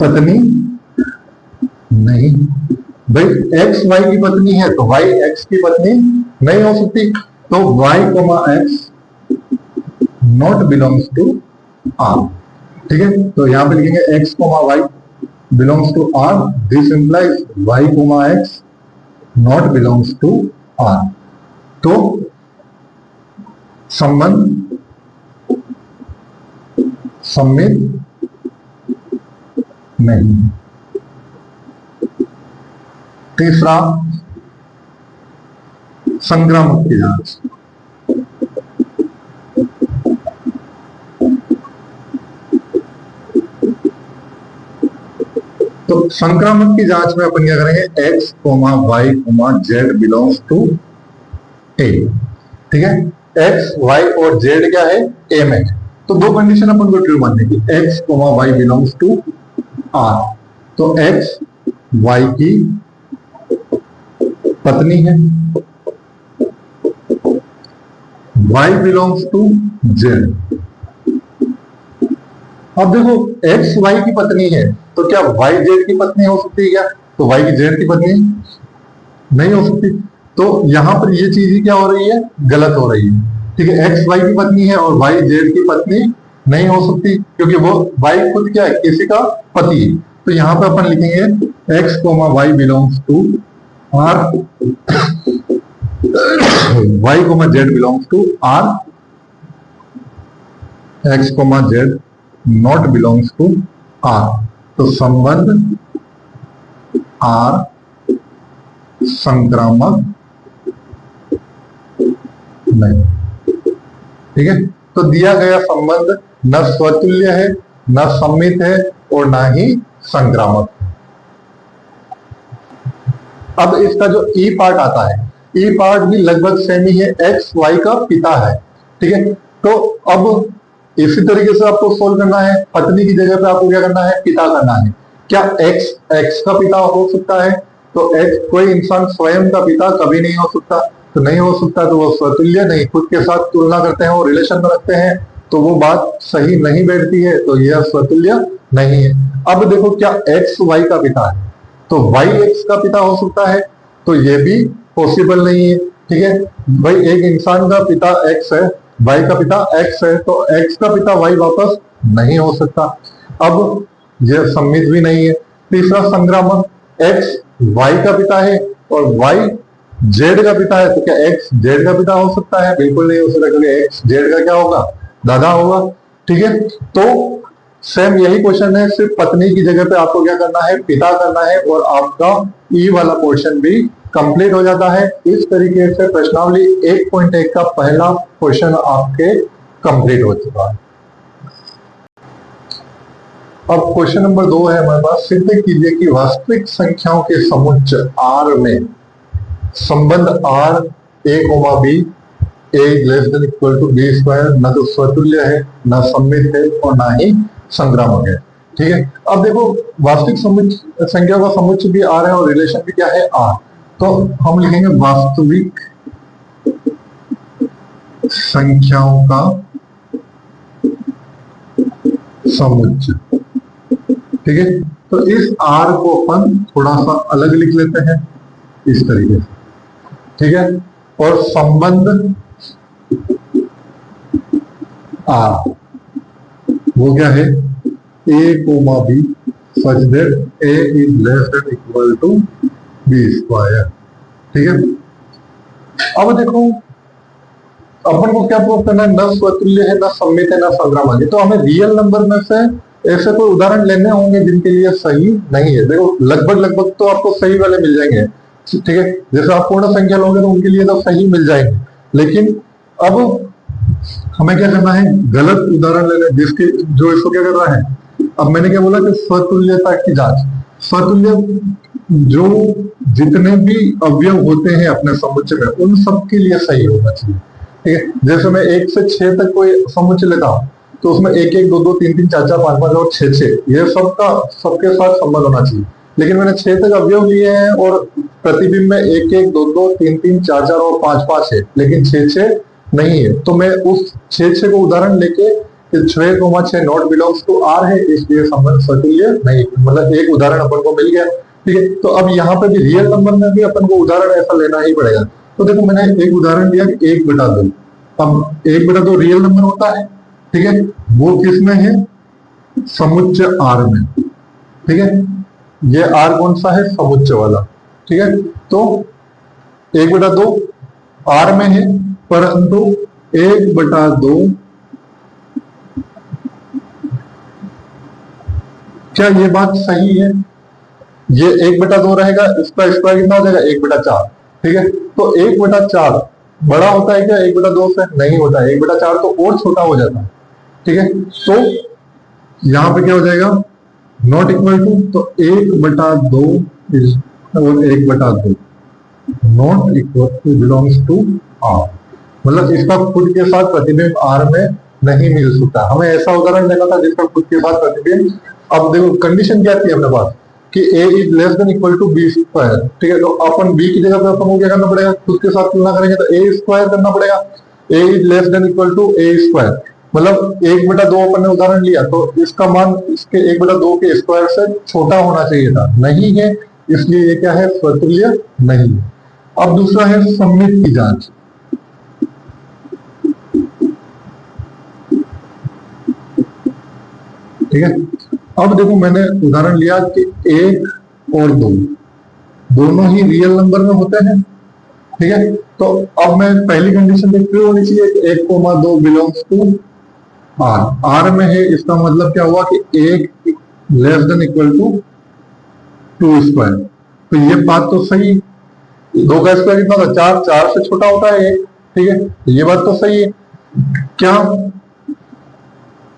पत्नी नहीं। भाई x y की पत्नी है तो y x की पत्नी नहीं हो सकती। तो y, x not belongs to R। ठीक है, तो यहां पे लिखेंगे x, y belongs to R, this implies y comma x not belongs to R. तो संबंध सम्मित नहीं। तीसरा, संक्रामक की जांच। तो संक्रामक की जांच में अपन क्या करेंगे, x, y, z belongs to a। ठीक है, x, y और z क्या है, a में। तो दो कंडीशन अपन को ट्रू मानने की, x, y belongs to r। तो x y की पत्नी है, y बिलोंग्स टू z। अब देखो x y की पत्नी है तो क्या y z की पत्नी हो सकती है क्या? तो y की z की पत्नी नहीं हो सकती। तो यहां पर ये चीज क्या हो रही है, गलत हो रही है। ठीक है, x y की पत्नी है और y z की पत्नी नहीं हो सकती, क्योंकि वो y खुद क्या है, किसी का पति है। तो यहां पर अपन लिखेंगे x, y belongs to r, y, z belongs to r, x, z not belongs to r। तो संबंध r संक्रामक नहीं। ठीक है, तो दिया गया संबंध न स्वतुल्य है, न सम्मित है और ना ही संक्रामक। अब इसका जो ई पार्ट आता है, ई पार्ट भी लगभग सेम ही है, एक्स वाई का पिता है। ठीक है, तो अब इसी तरीके से आपको सोल्व करना है। पत्नी की जगह पे आपको क्या करना है, पिता करना है। क्या एक्स एक्स का पिता हो सकता है? तो एक्स, कोई इंसान स्वयं का पिता कभी नहीं हो सकता। तो नहीं हो सकता तो वो स्वतुल्य नहीं, खुद के साथ तुलना करते हैं, वो रिलेशन में रखते हैं, तो वो बात सही नहीं बैठती है, तो यह स्वतुल्य नहीं है। अब देखो, क्या एक्स वाई का पिता है तो वाई एक्स का पिता हो सकता है? तो ये भी पॉसिबल नहीं है। ठीक है भाई, एक इंसान का पिता एक्स है, वाई का पिता एक्स है, तो एक्स का पिता वाई वापस नहीं हो सकता। अब यह सम्मित भी नहीं है। तीसरा संक्रामक, एक्स वाई का पिता है और वाई जेड का पिता है, तो क्या एक्स जेड का पिता हो सकता है? बिल्कुल नहीं हो सकता, क्योंकि एक्स जेड का क्या होगा, दादा होगा। ठीक है, तो सेम यही क्वेश्चन है, सिर्फ पत्नी की जगह पे आपको क्या करना है, पिता करना है, और आपका ई वाला पोर्शन भी कंप्लीट हो जाता है। इस तरीके से प्रश्नावली 1.1 का पहला क्वेश्चन आपके कंप्लीट हो चुका है। अब क्वेश्चन नंबर 2 है हमारे पास, सिद्ध कीजिए कि वास्तविक संख्याओं के समुच्चय R में संबंध R a, b a less than equal to b square न तो स्वतुल्य है, न सम्मित है और ना ही संक्रामक है। ठीक है, अब देखो वास्तविक संख्या का समुच्चय भी R है और रिलेशन भी क्या है, R। तो हम लिखेंगे वास्तविक संख्याओं का समुच्चय। ठीक है, तो इस R को अपन थोड़ा सा अलग लिख लेते हैं इस तरीके से। ठीक है, और संबंध R वो क्या है, a, b such that a is less than equal to b square. ठीक है, अब देखो अपन को क्या प्रूव करना है, न स्वतुल्य है, न सम्मित है, न संक्रामक है। तो हमें रियल नंबर में से ऐसे कोई उदाहरण लेने होंगे जिनके लिए सही नहीं है। देखो लगभग तो आपको सही वाले मिल जाएंगे। ठीक है, जैसे आप पूर्ण संख्या लोगे तो उनके लिए तो सही मिल जाएंगे, लेकिन अब हमें क्या करना है, गलत उदाहरण लेना, जिसके जो इसको क्या कर रहा है। अब मैंने क्या बोला कि स्वतुल्यता की जांच, स्वतुल्य जो जितने भी अवयव होते हैं अपने समुच्चय में, उन सब के लिए सही होना चाहिए। ठीक है, जैसे मैं 1 से 6 तक कोई समुच्चय लेता हूं तो उसमें 1 1 2 2 3 3 4 4 5 5 और 6 6 ये सबका सबके साथ संबंध होना चाहिए। लेकिन मैंने 6 तक अवयव लिए हैं और प्रतिबिंब में 1 1 2 2 3 3 4 4 और 5 5 है, लेकिन 6 6 नहीं है। तो मैं उस 6 6 को उदाहरण लेके 6, 6 नॉट बिलोंग्स टू R है, इसलिए संबंध स्वतुल्य नहीं, मतलब एक उदाहरण अपन को मिल गया। ठीक है, तो अब यहाँ पे भी रियल नंबर में भी अपन को उदाहरण ऐसा लेना ही पड़ेगा। तो देखो मैंने एक उदाहरण दिया कि 1/2। अब 1/2 रियल नंबर होता है। ठीक है, वो किस में है, समुच्चय R में। ठीक है, ये आर कौन सा है, समुच्चय वाला। ठीक है, तो 1/2 आर में है, परंतु 1/2 क्या ये बात सही है? ये 1/2 रहेगा, इसका स्क्वायर कितना हो जाएगा, 1/4। ठीक है, तो 1/4 बड़ा होता है क्या 1/2 से? नहीं होता है, 1/4 तो और छोटा हो जाता है। ठीक है, तो यहां पे क्या हो जाएगा, नॉट इक्वल टू, तो 1/2 is 1/2 not equal to belongs to R, मतलब इसका खुद के साथ प्रतिबिंब आर में नहीं मिल सकता। हमें ऐसा उदाहरण लेना था जिसका खुद के साथ प्रतिबिंब, अब देखो कंडीशन क्या थी अपने पास कि a is less than equal to b square. ठीक है, तो अपन b की जगह पे अपन को क्या करना पड़ेगा, खुद के साथ तुलना करेंगे तो a स्क्वायर करना पड़ेगा। a is less than equal to a square, मतलब 1/2 अपन ने उदाहरण लिया, तो इसका मान इसके 1/2 के स्क्वायर से छोटा होना चाहिए था, नहीं है, इसलिए ये क्या है, स्वतुल्य नहीं है। अब दूसरा है सममित की जांच। ठीक है, अब देखो मैंने उदाहरण लिया कि 1 और 2 दोनों ही रियल नंबर में होते हैं। ठीक है, तो अब मैं पहली कंडीशन देखते हुए होनी चाहिए कि 1,2 बिलोंग्स टू आर, आर में है, इसका मतलब क्या हुआ कि 1 less than equal to 2 square. तो ये बात तो सही, 2 का स्क्वायर कितना होता है, 4, 4 से छोटा होता है 1। ठीक है, ये बात तो सही है। क्या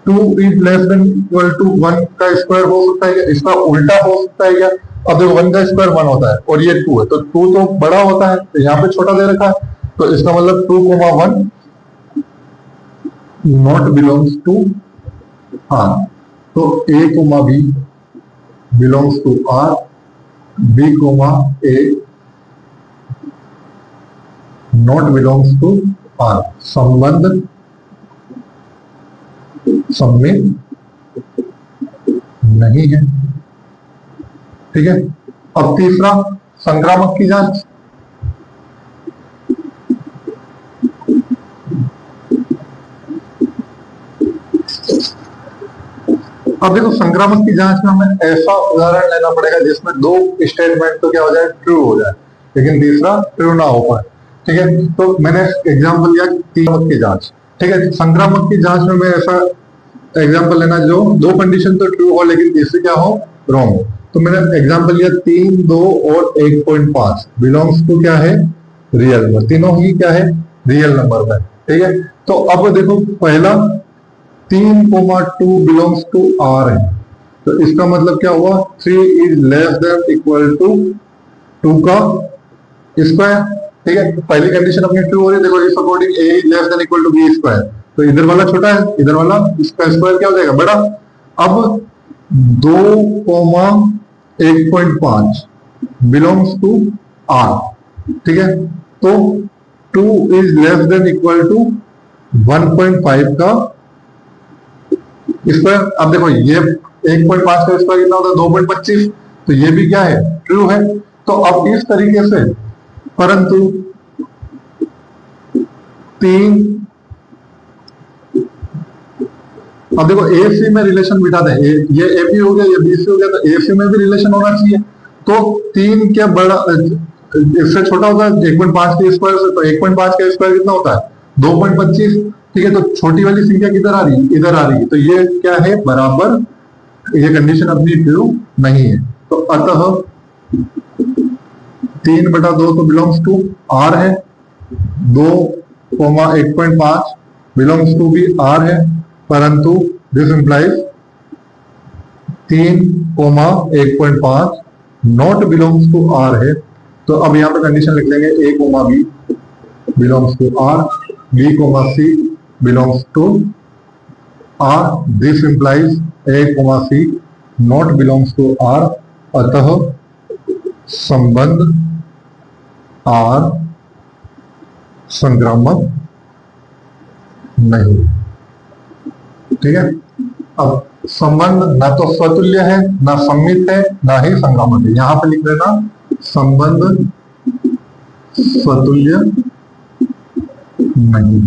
2 is less than equal to 1 का स्क्वायर हो सकता है क्या? इसका उल्टा हो सकता है क्या? अब देखो 1 का स्क्वायर 1 होता है और ये 2 है, तो 2 तो बड़ा होता है, तो यहाँ पे छोटा दे रखा है, तो इसका मतलब 2,1 नॉट बिलोंग्स टू आर। तो a, b belongs to R, b, a not belongs to R. संबंध सममित नहीं है। ठीक है, अब तीसरा संक्रामक की जांच। अब देखो संक्रामक की जांच में हमें ऐसा उदाहरण लेना पड़ेगा जिसमें 2 स्टेटमेंट तो क्या हो जाए, ट्रू हो जाए, लेकिन तीसरा ट्रू ना हो पाए। ठीक है, तो मैंने एग्जांपल लिया संक्रामक की जांच। ठीक है, संक्रामक की जांच में मैं ऐसा एग्जांपल लेना जो 2 कंडीशन तो ट्रू हो लेकिन तीसरी क्या हो, रॉन्ग हो। तो मैंने एग्जांपल लिया 3, 2 और 1.5 बिलोंग्स टू क्या है, रियल नंबर, तीनों ही क्या है, रियल नंबर में। ठीक है, तो अब देखो पहला 3,2 बिलोंग्स टू आर है, तो इसका मतलब क्या हुआ, 3 is less than equal to 2 का स्क्वायर। ठीक है, पहली कंडीशन अपनी ट्रू हो रही है, देखो इस according a is less than equal to b square, तो इधर वाला छोटा है, इधर वाला इसका स्क्वायर क्या हो जाएगा, बड़ा। अब 2,1.5 बिलोंग्स टू आर। ठीक है, तो 2 is less than equal to 1.5 का स्क्वायर। अब देखो ये 1.5 का स्क्वायर कितना होता है, 2.25, तो ये भी क्या है, ट्रू है। तो अब इस तरीके से, परंतु 3, अब देखो ए सी में रिलेशन बिठा दें, ये ए पी हो गया, ये बी सी हो गया, तो ए सी में भी रिलेशन होना चाहिए। तो 3 क्या बड़ा, इससे छोटा होता है 1.5 के स्क्वायर से, तो 1.5 का स्क्वायर कितना होता है, 2.25। ठीक है, तो छोटी वाली संख्या किधर आ रही है, इधर आ रही है, तो ये क्या है, बराबर, ये कंडीशन अपनी ट्रू नहीं है। तो अतः 3/2 तो बिलोंग्स टू आर है, 2,1.5 बिलोंग्स टू भी आर है, परंतु this implies 3,1.5 not belongs to R है। तो अब यहाँ पे कंडीशन लिख लेंगे a, b belongs to R, b, c belongs to R, this implies a, c not belongs to R. अतः संबंध आर संक्रामक नहीं। ठीक है, अब संबंध ना तो स्वतुल्य है, ना सममित है, ना ही संक्रामक है। यहां पे लिख देना संबंध स्वतुल्य नहीं।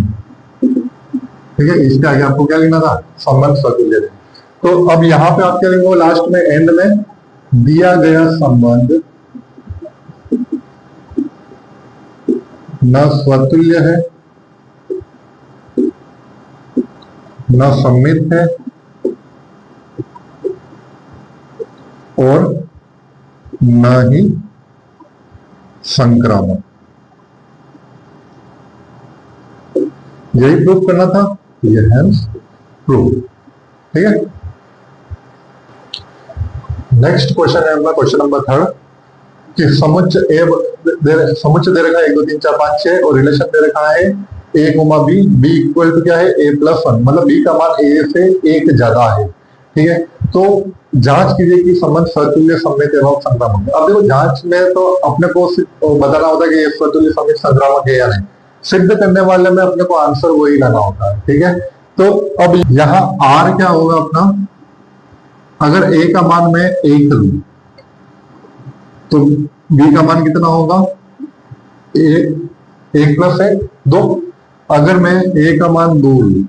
ठीक है, इसके आगे आपको क्या लिखना था, संबंध स्वतुल्य है। तो अब यहाँ पे आप क्या लिखेंगे, लास्ट में एंड में दिया गया संबंध न स्वतुल्य है, न सममित है और न ही संक्रामक। यही प्रूव करना था, यह हैंस प्रूव। ठीक है, नेक्स्ट क्वेश्चन है अपना क्वेश्चन नंबर 3 कि समुच्चय दे रखा है 1 2 3 4 5 6 और रिलेशन दे रखा है a b, b equal to क्या है a+1, मतलब b का मान a से 1 ज्यादा है। ठीक है, तो जांच कीजिए कि संबंध स्वतुल्य सममित एवं संक्रामक। अब देखो जांच में तो अपने को बताना होता है कि ये स्वतुल्य सममित संक्रामक है या नहीं। सिद्ध करने वाले में अपने को आंसर वही लाना होता है। ठीक है, तो अब यहाँ r क्या होगा अपना, अगर a का मान मैं 1 लूं तो b का मान कितना होगा, 1+1 2। अगर मैं a का मान 2 लूं,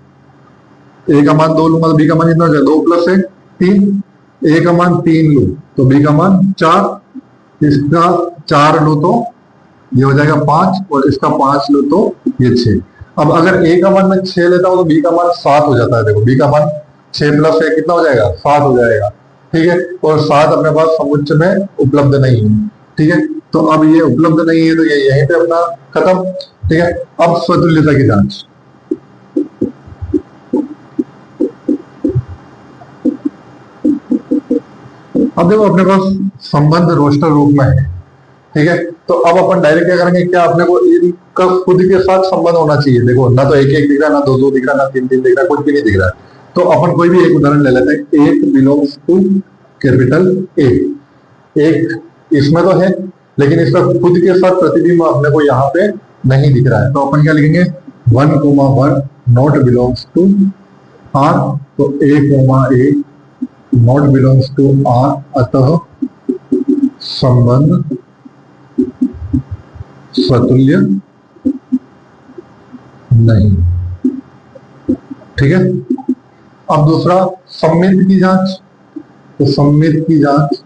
a का मान 2 लूंगा तो b का मान कितना हो जाएगा, 2+1 3। a का मान 3 लूं तो b का मान 4। इसका 4 लूं तो ये हो जाएगा 5 और इसका 5 लूं तो ये 6। अब अगर a का मान मैं 6 लेता हूं तो b का मान 7 हो जाता है। देखो b का मान 6+1 कितना हो जाएगा, 7 हो जाएगा। ठीक है, और 7 अपने पास समुच्चय में उपलब्ध नहीं है। ठीक है, तो अब ये उपलब्ध नहीं है तो ये यहीं पे अपना खत्म। ठीक है, अब स्वतुल्यता की जांच। अब देखो अपने पास संबंध रोस्टर रूप में है। ठीक है, तो अब अपन डायरेक्ट क्या करेंगे, क्या अपने को इनका खुद के साथ संबंध होना चाहिए। देखो ना तो 1 1 दिख रहा है, ना 2 2 दिख रहा है, ना 3 3 दिख रहा है, कुछ भी नहीं दिख रहा है। तो अपन कोई भी एक उदाहरण ले लेते हैं, 1 बिलोंग्स टू कैपिटल A। एक इसमें तो है लेकिन इसका खुद के साथ प्रतिबिंब अपने को यहाँ पे नहीं दिख रहा है। तो अपन क्या लिखेंगे, 1,1 नॉट बिलोंग्स टू R। तो A, not belongs to R, अतः संबंध स्वतुल्य नहीं। ठीक है, अब दूसरा सममित की जांच। तो सममित की जांच,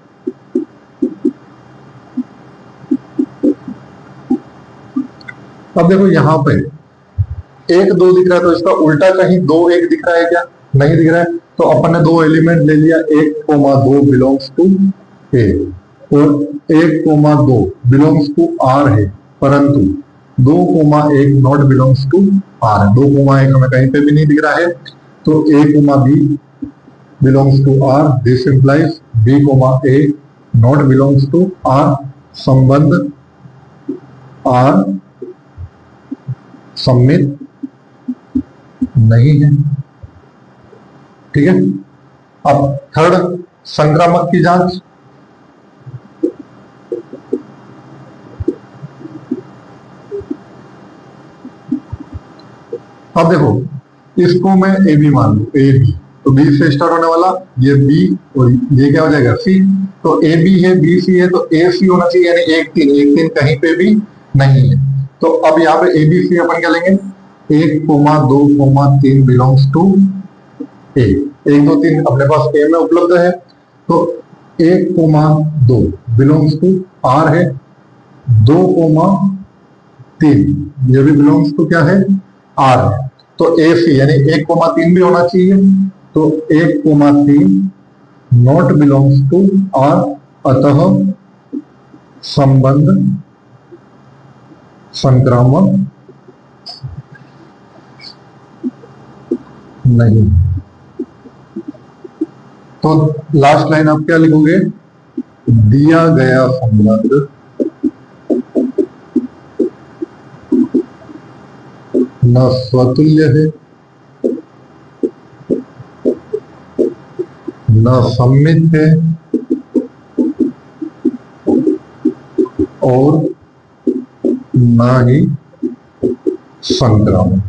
अब देखो यहां पे 1 2 दिख रहा है तो इसका उल्टा कहीं 2 1 दिख रहा है क्या, नहीं दिख रहा है। तो अपन ने 2 एलिमेंट ले लिया, 1,2 बिलोंग्स टू A और 1,2 बिलोंग्स टू R है, परंतु 2,1 नॉट बिलोंग्स टू R है। 2,1 हमें कहीं पे भी नहीं दिख रहा है। तो A, B belongs to R, this implies B, A not belongs to R। संबंध R सममित नहीं है। ठीक है, अब थर्ड संक्रामक की जांच। अब देखो इसको मैं ए बी मान लू, ए बी तो बी से स्टार्ट होने वाला ये बी और ये क्या हो जाएगा सी। तो ए बी है, बी सी है, तो ए सी होना चाहिए, यानी 1 3 कहीं पे भी नहीं है। तो अब यहाँ पे ए बी सी अपन क्या लेंगे, 1, 2, 3 बिलोंग्स टू ए। 1 2 3 अपने पास ए में उपलब्ध है। तो 1, 2 बिलोंग्स टू आर है, 2, 3 ये भी बिलोंग्स टू क्या है, आर है। तो ए सी यानी 1, 3 भी होना चाहिए। तो 1, 3 नॉट बिलोंग्स टू आर, अतः संबंध संक्रामक नहीं। तो लास्ट लाइन आप क्या लिखोगे, दिया गया संबंध न स्वतुल्य है, न सममित है और न ही संक्रामक।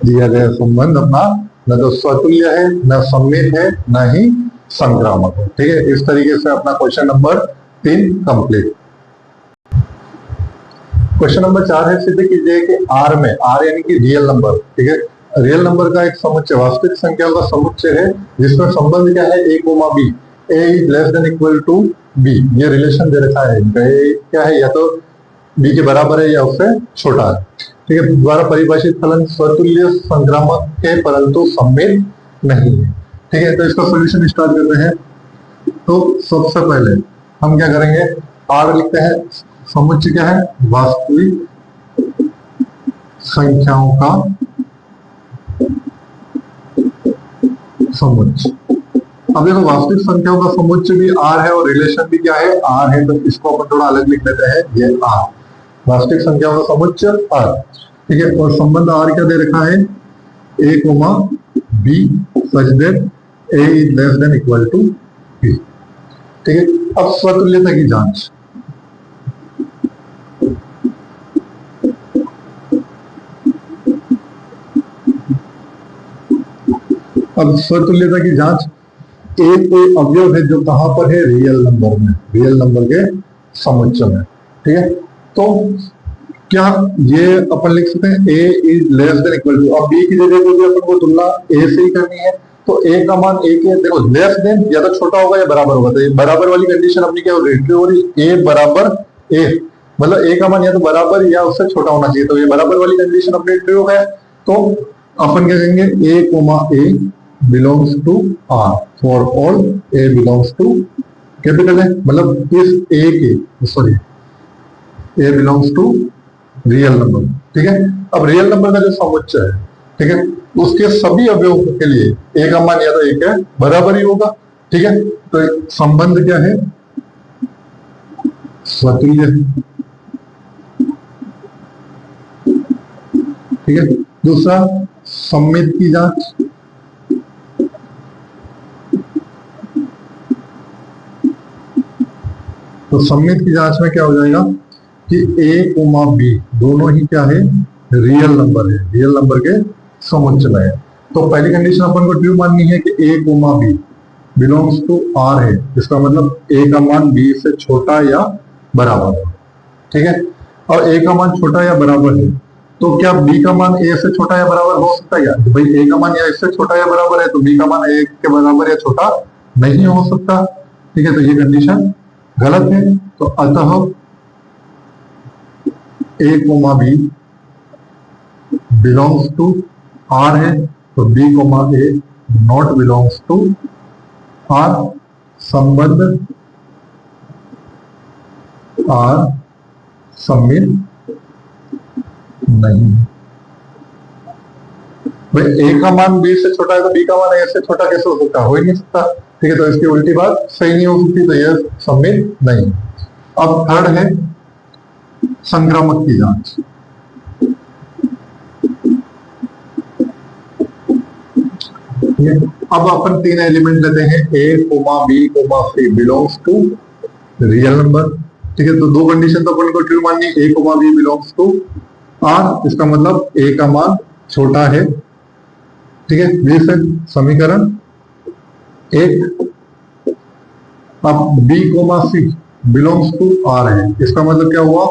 दिया गया संबंध अपना न तो स्वतुल्य है, न सममित है, न ही संक्रामक है। ठीक है, इस तरीके से अपना question number 3 complete. Question number 4 है, सिद्ध कीजिए कि R में, R यानी कि रियल नंबर, ठीक है, रियल नंबर का एक समुच्चय, वास्तविक संख्या का समुच्चय है जिसमें संबंध क्या है, A comma B, A is less than equal to B, ये रिलेशन दे रखा है इनका। ए क्या है, या तो बी के बराबर है या उससे छोटा है। ठीक है, द्वारा परिभाषित फलन स्वतुल्य संक्रामक है परंतु सम्मित नहीं है। ठीक है, तो इसका सोल्यूशन स्टार्ट करते हैं। तो सबसे पहले हम क्या करेंगे, आर लिखते हैं। समुच्चय क्या है, वास्तविक संख्याओं का समुच्चय। अब देखो, वास्तविक संख्याओं का समुच्चय भी आर है और रिलेशन भी क्या है, आर है, तो इसको अपन थोड़ा अलग लिख लेते हैं, ये आर, वास्तविक संख्याओं का समुच्चय आर। ठीक है, और संबंध आर क्या दे रखा है, A comma B such that A is less than equal to B. ठीक है, अब स्वतुल्यता की जांच। अब स्वतुल्यता की जांच, एक कोई अवयव है जो कहां पर है, रियल नंबर में, रियल नंबर के समुच्चय में। ठीक है, तो क्या ये अपन लिख सकते हैं A is less than equal to, अब बी की जगह पे भी अपन को तुलना ए से ही करनी है, तो ए का मान ए के, देखो लेस देन या तो छोटा होगा या बराबर होगा, तो ये बराबर वाली कंडीशन अपनी क्या हो रही है, ए बराबर ए, मतलब ए का मान या तो बराबर या उससे छोटा होना चाहिए, तो ये बराबर वाली कंडीशन अपनी ट्रू है। तो अपन क्या कहेंगे, A comma A belongs to R for all A belongs to capital है, मतलब इस ए के, sorry A belongs to real number. ठीक है, अब रियल नंबर का जो समुच्चय है, ठीक है, उसके सभी अवयवों के लिए ए का मान या तो एक है बराबर ही होगा। ठीक है, तो संबंध क्या है, स्वतुल्य। ठीक है, दूसरा सम्मित की जांच। तो सम्मित की जांच में क्या हो जाएगा कि ए कोमा बी दोनों ही क्या है, रियल नंबर है, रियल नंबर के समुच्चय में है। तो पहली कंडीशन अपन को ट्रू माननी है कि A comma B belongs to R है, इसका मतलब ए का मान बी से छोटा या बराबर है। ठीक है, और ए का मान छोटा या बराबर है, तो क्या बी का मान ए से छोटा या बराबर हो सकता है, या तो भाई ए का मान या इससे छोटा या बराबर है, तो बी का मान ए के बराबर या छोटा नहीं हो सकता। ठीक है, तो ये कंडीशन गलत है। तो अतः A comma B belongs to R है, तो B comma A not belongs to R. संबंध आर सम्मित नहीं। भाई ए का मान बी से छोटा है तो बी का मान ए से छोटा कैसे हो सकता, हो ही नहीं सकता। ठीक है, तो इसकी उल्टी बात सही नहीं हो सकती, तो यह सम्मित नहीं। अब थर्ड है संक्रामक की जांच। अब अपन तीन एलिमेंट लेते हैं, A comma B comma C belongs to real number. ठीक है, तो दो कंडीशन तो अपन को ट्रू माननी है, A comma B belongs to R, इसका मतलब ए का मान छोटा है। ठीक है, जैसे समीकरण एक। अब b comma C belongs to R है, इसका मतलब क्या हुआ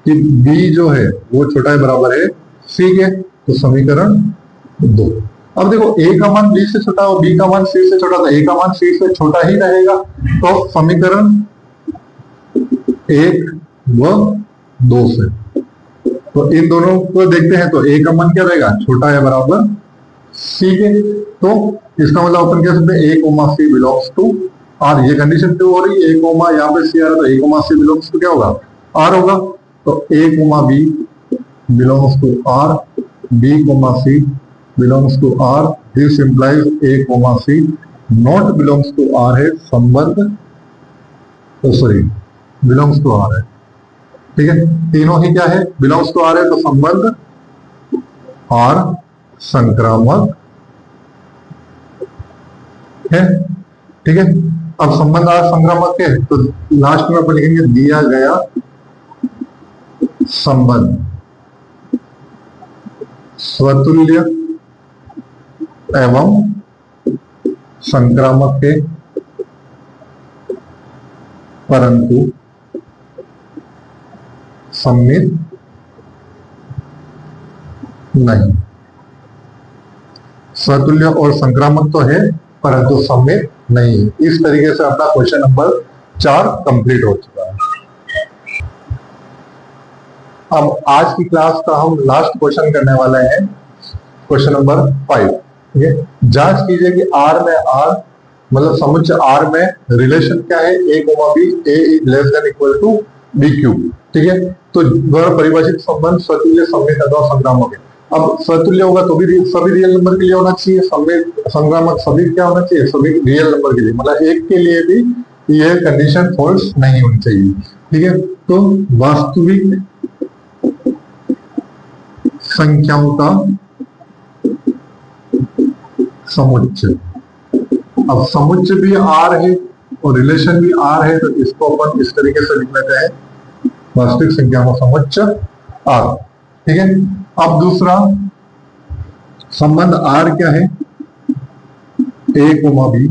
कि बी जो है वो छोटा है बराबर है सी के, तो समीकरण दो। अब देखो ए का मान बी से छोटा और बी का मान सी से छोटा, तो ए का मान सी से छोटा ही रहेगा, तो समीकरण एक व दो से, तो इन दोनों को देखते हैं, तो ए का मान क्या रहेगा, छोटा है बराबर सी के, तो इसका मतलब अपन कह सकते हैं A comma C belongs to R. ये कंडीशन क्यों हो रही है, ए कोमा यहाँ पे सी आ रहा है, तो A comma C belongs to क्या होगा, आर होगा। तो A comma B belongs to R, B comma C belongs to R, this implies A comma C not belongs to R है। संबंध सॉरी बिलोंग्स टू आर है। ठीक है, तीनों ही क्या है, बिलोंग्स टू आर है, तो संबंध आर संक्रामक है। ठीक है, अब संबंध आर संक्रामक है, तो लास्ट में अपन लिखेंगे दिया गया संबंध स्वतुल्य एवं संक्रामक है, परंतु सम्मित नहीं। स्वतुल्य और संक्रामक तो है परंतु सममित नहीं है। इस तरीके से अपना क्वेश्चन नंबर 4 कंप्लीट हो चुका है। अब आज की क्लास का हम लास्ट क्वेश्चन करने वाले हैं, क्वेश्चन नंबर 5। ठीक है, जांच कीजिए कि आर में आर मतलब समुच्चय आर में रिलेशन क्या है, A comma B, A is less than equal to B cube. ठीक है, तो द्वारा परिभाषित संबंध स्वतुल्य, सममित अथवा संक्रामक है। अब स्वतुल्य होगा तो भी सभी रियल नंबर के लिए होना चाहिए, सममित संक्रामक सभी क्या होना चाहिए, सभी रियल नंबर के लिए, मतलब एक के लिए भी यह कंडीशन फॉल्स नहीं होनी चाहिए। ठीक है, तो वास्तविक संख्याओं का समुच्चय, अब समुच्चय भी आर है और रिलेशन भी आर है, तो इसको अपन इस तरीके से लिख लेते हैं, वास्तविक संख्याओं का समुच्चय आर। ठीक है, अब दूसरा संबंध आर क्या है, A comma B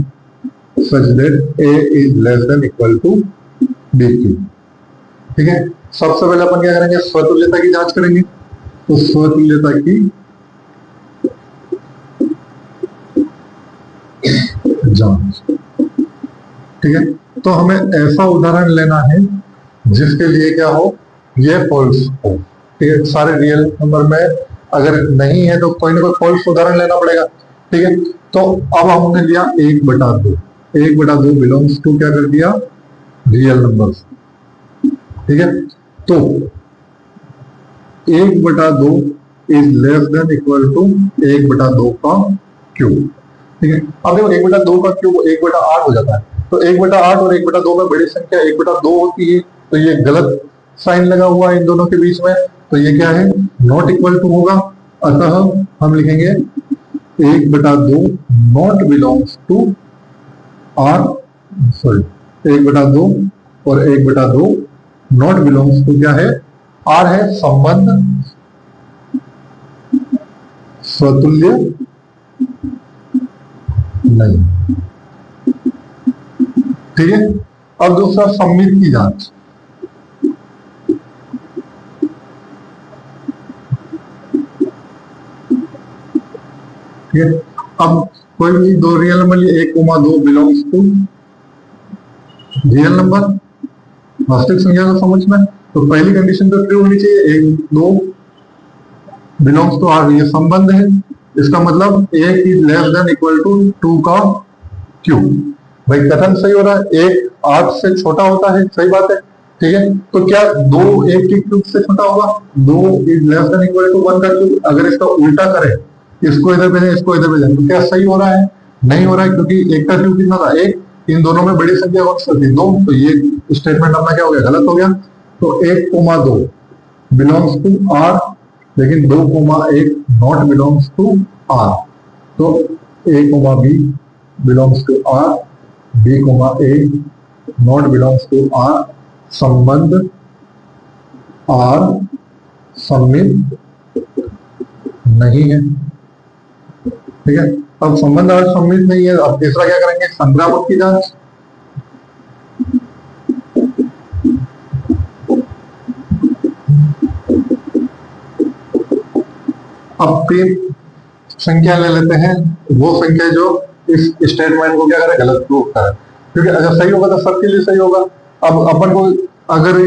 such that A is less than equal to B cube. ठीक है, सबसे पहले अपन क्या करेंगे, स्वतुल्यता की जांच करेंगे। तो स्वतुल्यता की जांच, ठीक है, तो हमें ऐसा उदाहरण लेना है जिसके लिए क्या हो, ये फॉल्स हो। ठीक है, सारे रियल नंबर में अगर नहीं है तो कोई ना कोई फॉल्स उदाहरण लेना पड़ेगा। ठीक है, तो अब हमने लिया 1/2, 1/2 बिलोंग्स टू क्या कर दिया, रियल नंबर्स। ठीक है, तो 1/2 is less than equal to 1/2 का क्यूब। ठीक है, अब देखो 1/2 का क्यूब 1/8 हो जाता है, तो 1/8 और 1/2 में बड़ी संख्या 1/2 होती है, तो ये गलत साइन लगा हुआ है इन दोनों के बीच में, तो ये क्या है, नॉट इक्वल टू होगा। अतः हम लिखेंगे 1/2 not belongs to R, sorry 1/2 और 1/2 नॉट बिलोंग्स टू क्या है, आर है संबंध स्वतुल्य नहीं। ठीक है, अब दूसरा सममित की जांच। ठीक है, अब कोई भी दो रियल नंबर लिए 1,2 बिलोंग्स टू रियल नंबर, वास्तविक संख्या का समझ में, तो पहली कंडीशन तो ट्रू होनी चाहिए, 1,2 बिलोंग्स टू आर, ये संबंध है, इसका मतलब 1 is less than equal to 2 का क्यूब। भाई कथन सही हो रहा है, 1 8 से छोटा होता है, सही बात है। ठीक है, तो क्या 2 1 के क्यूब से छोटा होगा, 2 is less than equal to 1 का क्यूब। अगर इसका उल्टा करें, इसको इधर भेजें, इसको इधर भेजें, तो क्या सही हो रहा है, नहीं हो रहा है, क्योंकि 1 का क्यूब कितना था, 1, इन दोनों में बड़ी संख्या कौन सी थी, 2, तो ये स्टेटमेंट अपना क्या हो गया, गलत हो गया। तो 1,2 बिलोंग्स टू आर, लेकिन 2,1 नॉट बिलोंग्स टू आर, तो a, b belongs to R, b, a not belongs to R, संबंध आर सममित नहीं है। ठीक है, अब संबंध आर सममित नहीं है, अब तीसरा क्या करेंगे, संक्रामक की जांच। अब 3 संख्या ले लेते हैं, वो संख्या जो इस स्टेटमेंट को क्या करे, गलत प्रूव करे, क्योंकि अगर सही होगा तो सबके लिए सही होगा। अब अपन को अगर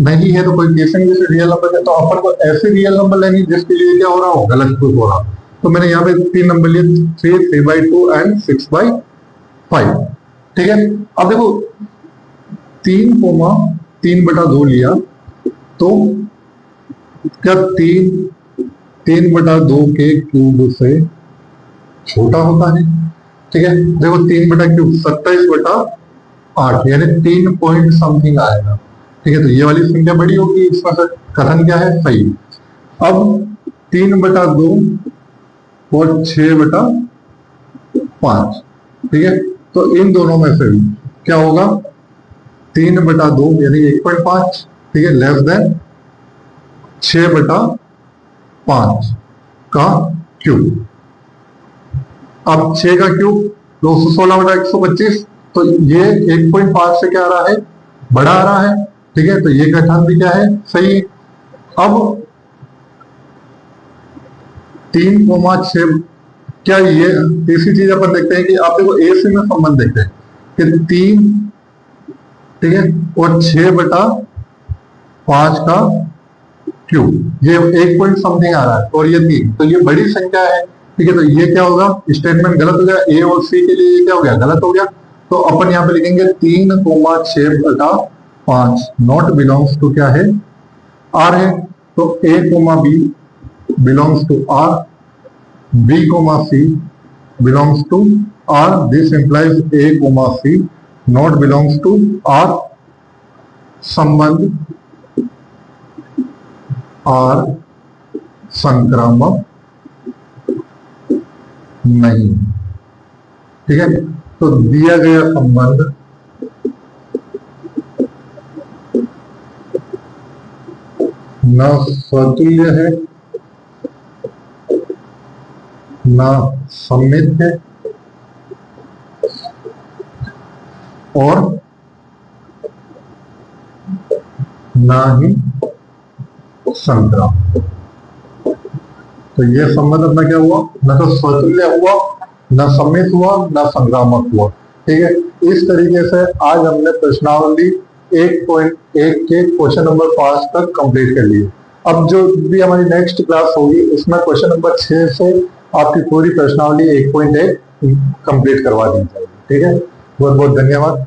नहीं है तो कोई केसिंग जैसे रियल नंबर है, तो अपन को ऐसे रियल नंबर लेंगे जिसके लिए क्या हो रहा हो, गलत प्रूफ हो रहा। तो मैंने यहाँ पे 3 नंबर लिए, 3, 3/2 एंड 6/5। ठीक है, अब देखो 3,3/2 लिया, तो क्या 3/2 के क्यूब से छोटा होता है। ठीक है, देखो 3/क्यूब 27/8, यानी 3 पॉइंट समथिंग आएगा। ठीक है, तो ये वाली संख्या बड़ी होगी, इसका कथन क्या है, सही। अब 3/2 और 6/5, ठीक है, तो इन दोनों में से क्या होगा, 3/2 यानी 1.5, ठीक है, लेस देन 6/5 का क्यूब। अब 6 का क्यूब 216/125, तो ये 1.5 से क्या आ रहा है, बड़ा आ रहा है। ठीक है, तो ये कथन भी क्या है, सही है। अब 3,6 क्या ये तीसरी चीज अपन देखते हैं कि आप देखो ए सी में संबंध देखते हैं कि 3, ठीक है, और 6/5 का क्यूब, ये 1 पॉइंट समथिंग आ रहा है और ये 3, तो ये बड़ी संख्या है, ठीक है। तो ये क्या होगा, स्टेटमेंट गलत हो गया, ए और सी के लिए ये क्या हो गया, गलत हो गया। तो अपन यहाँ पे लिखेंगे 3,6/5 नॉट बिलोंग्स टू क्या है, आर है। तो A comma B belongs to R, B comma C belongs to R, this implies A comma C not belongs to R. संबंध आर संक्रामक नहीं, ठीक है। तो दिया गया संबंध न स्वतुल्य है, न सममित है और न ही संक्रामक। तो ये संबंध अपना क्या हुआ, न तो स्वतुल्य हुआ, न सम्मित हुआ, न संक्रामक हुआ, ठीक है। इस तरीके से आज हमने प्रश्नावली 1.1 के क्वेश्चन नंबर 5 तक कंप्लीट कर लिए। अब जो भी हमारी नेक्स्ट क्लास होगी उसमें क्वेश्चन नंबर 6 से आपकी पूरी प्रश्नावली 1.1 कंप्लीट करवा दी जाएगी, ठीक है। बहुत बहुत धन्यवाद।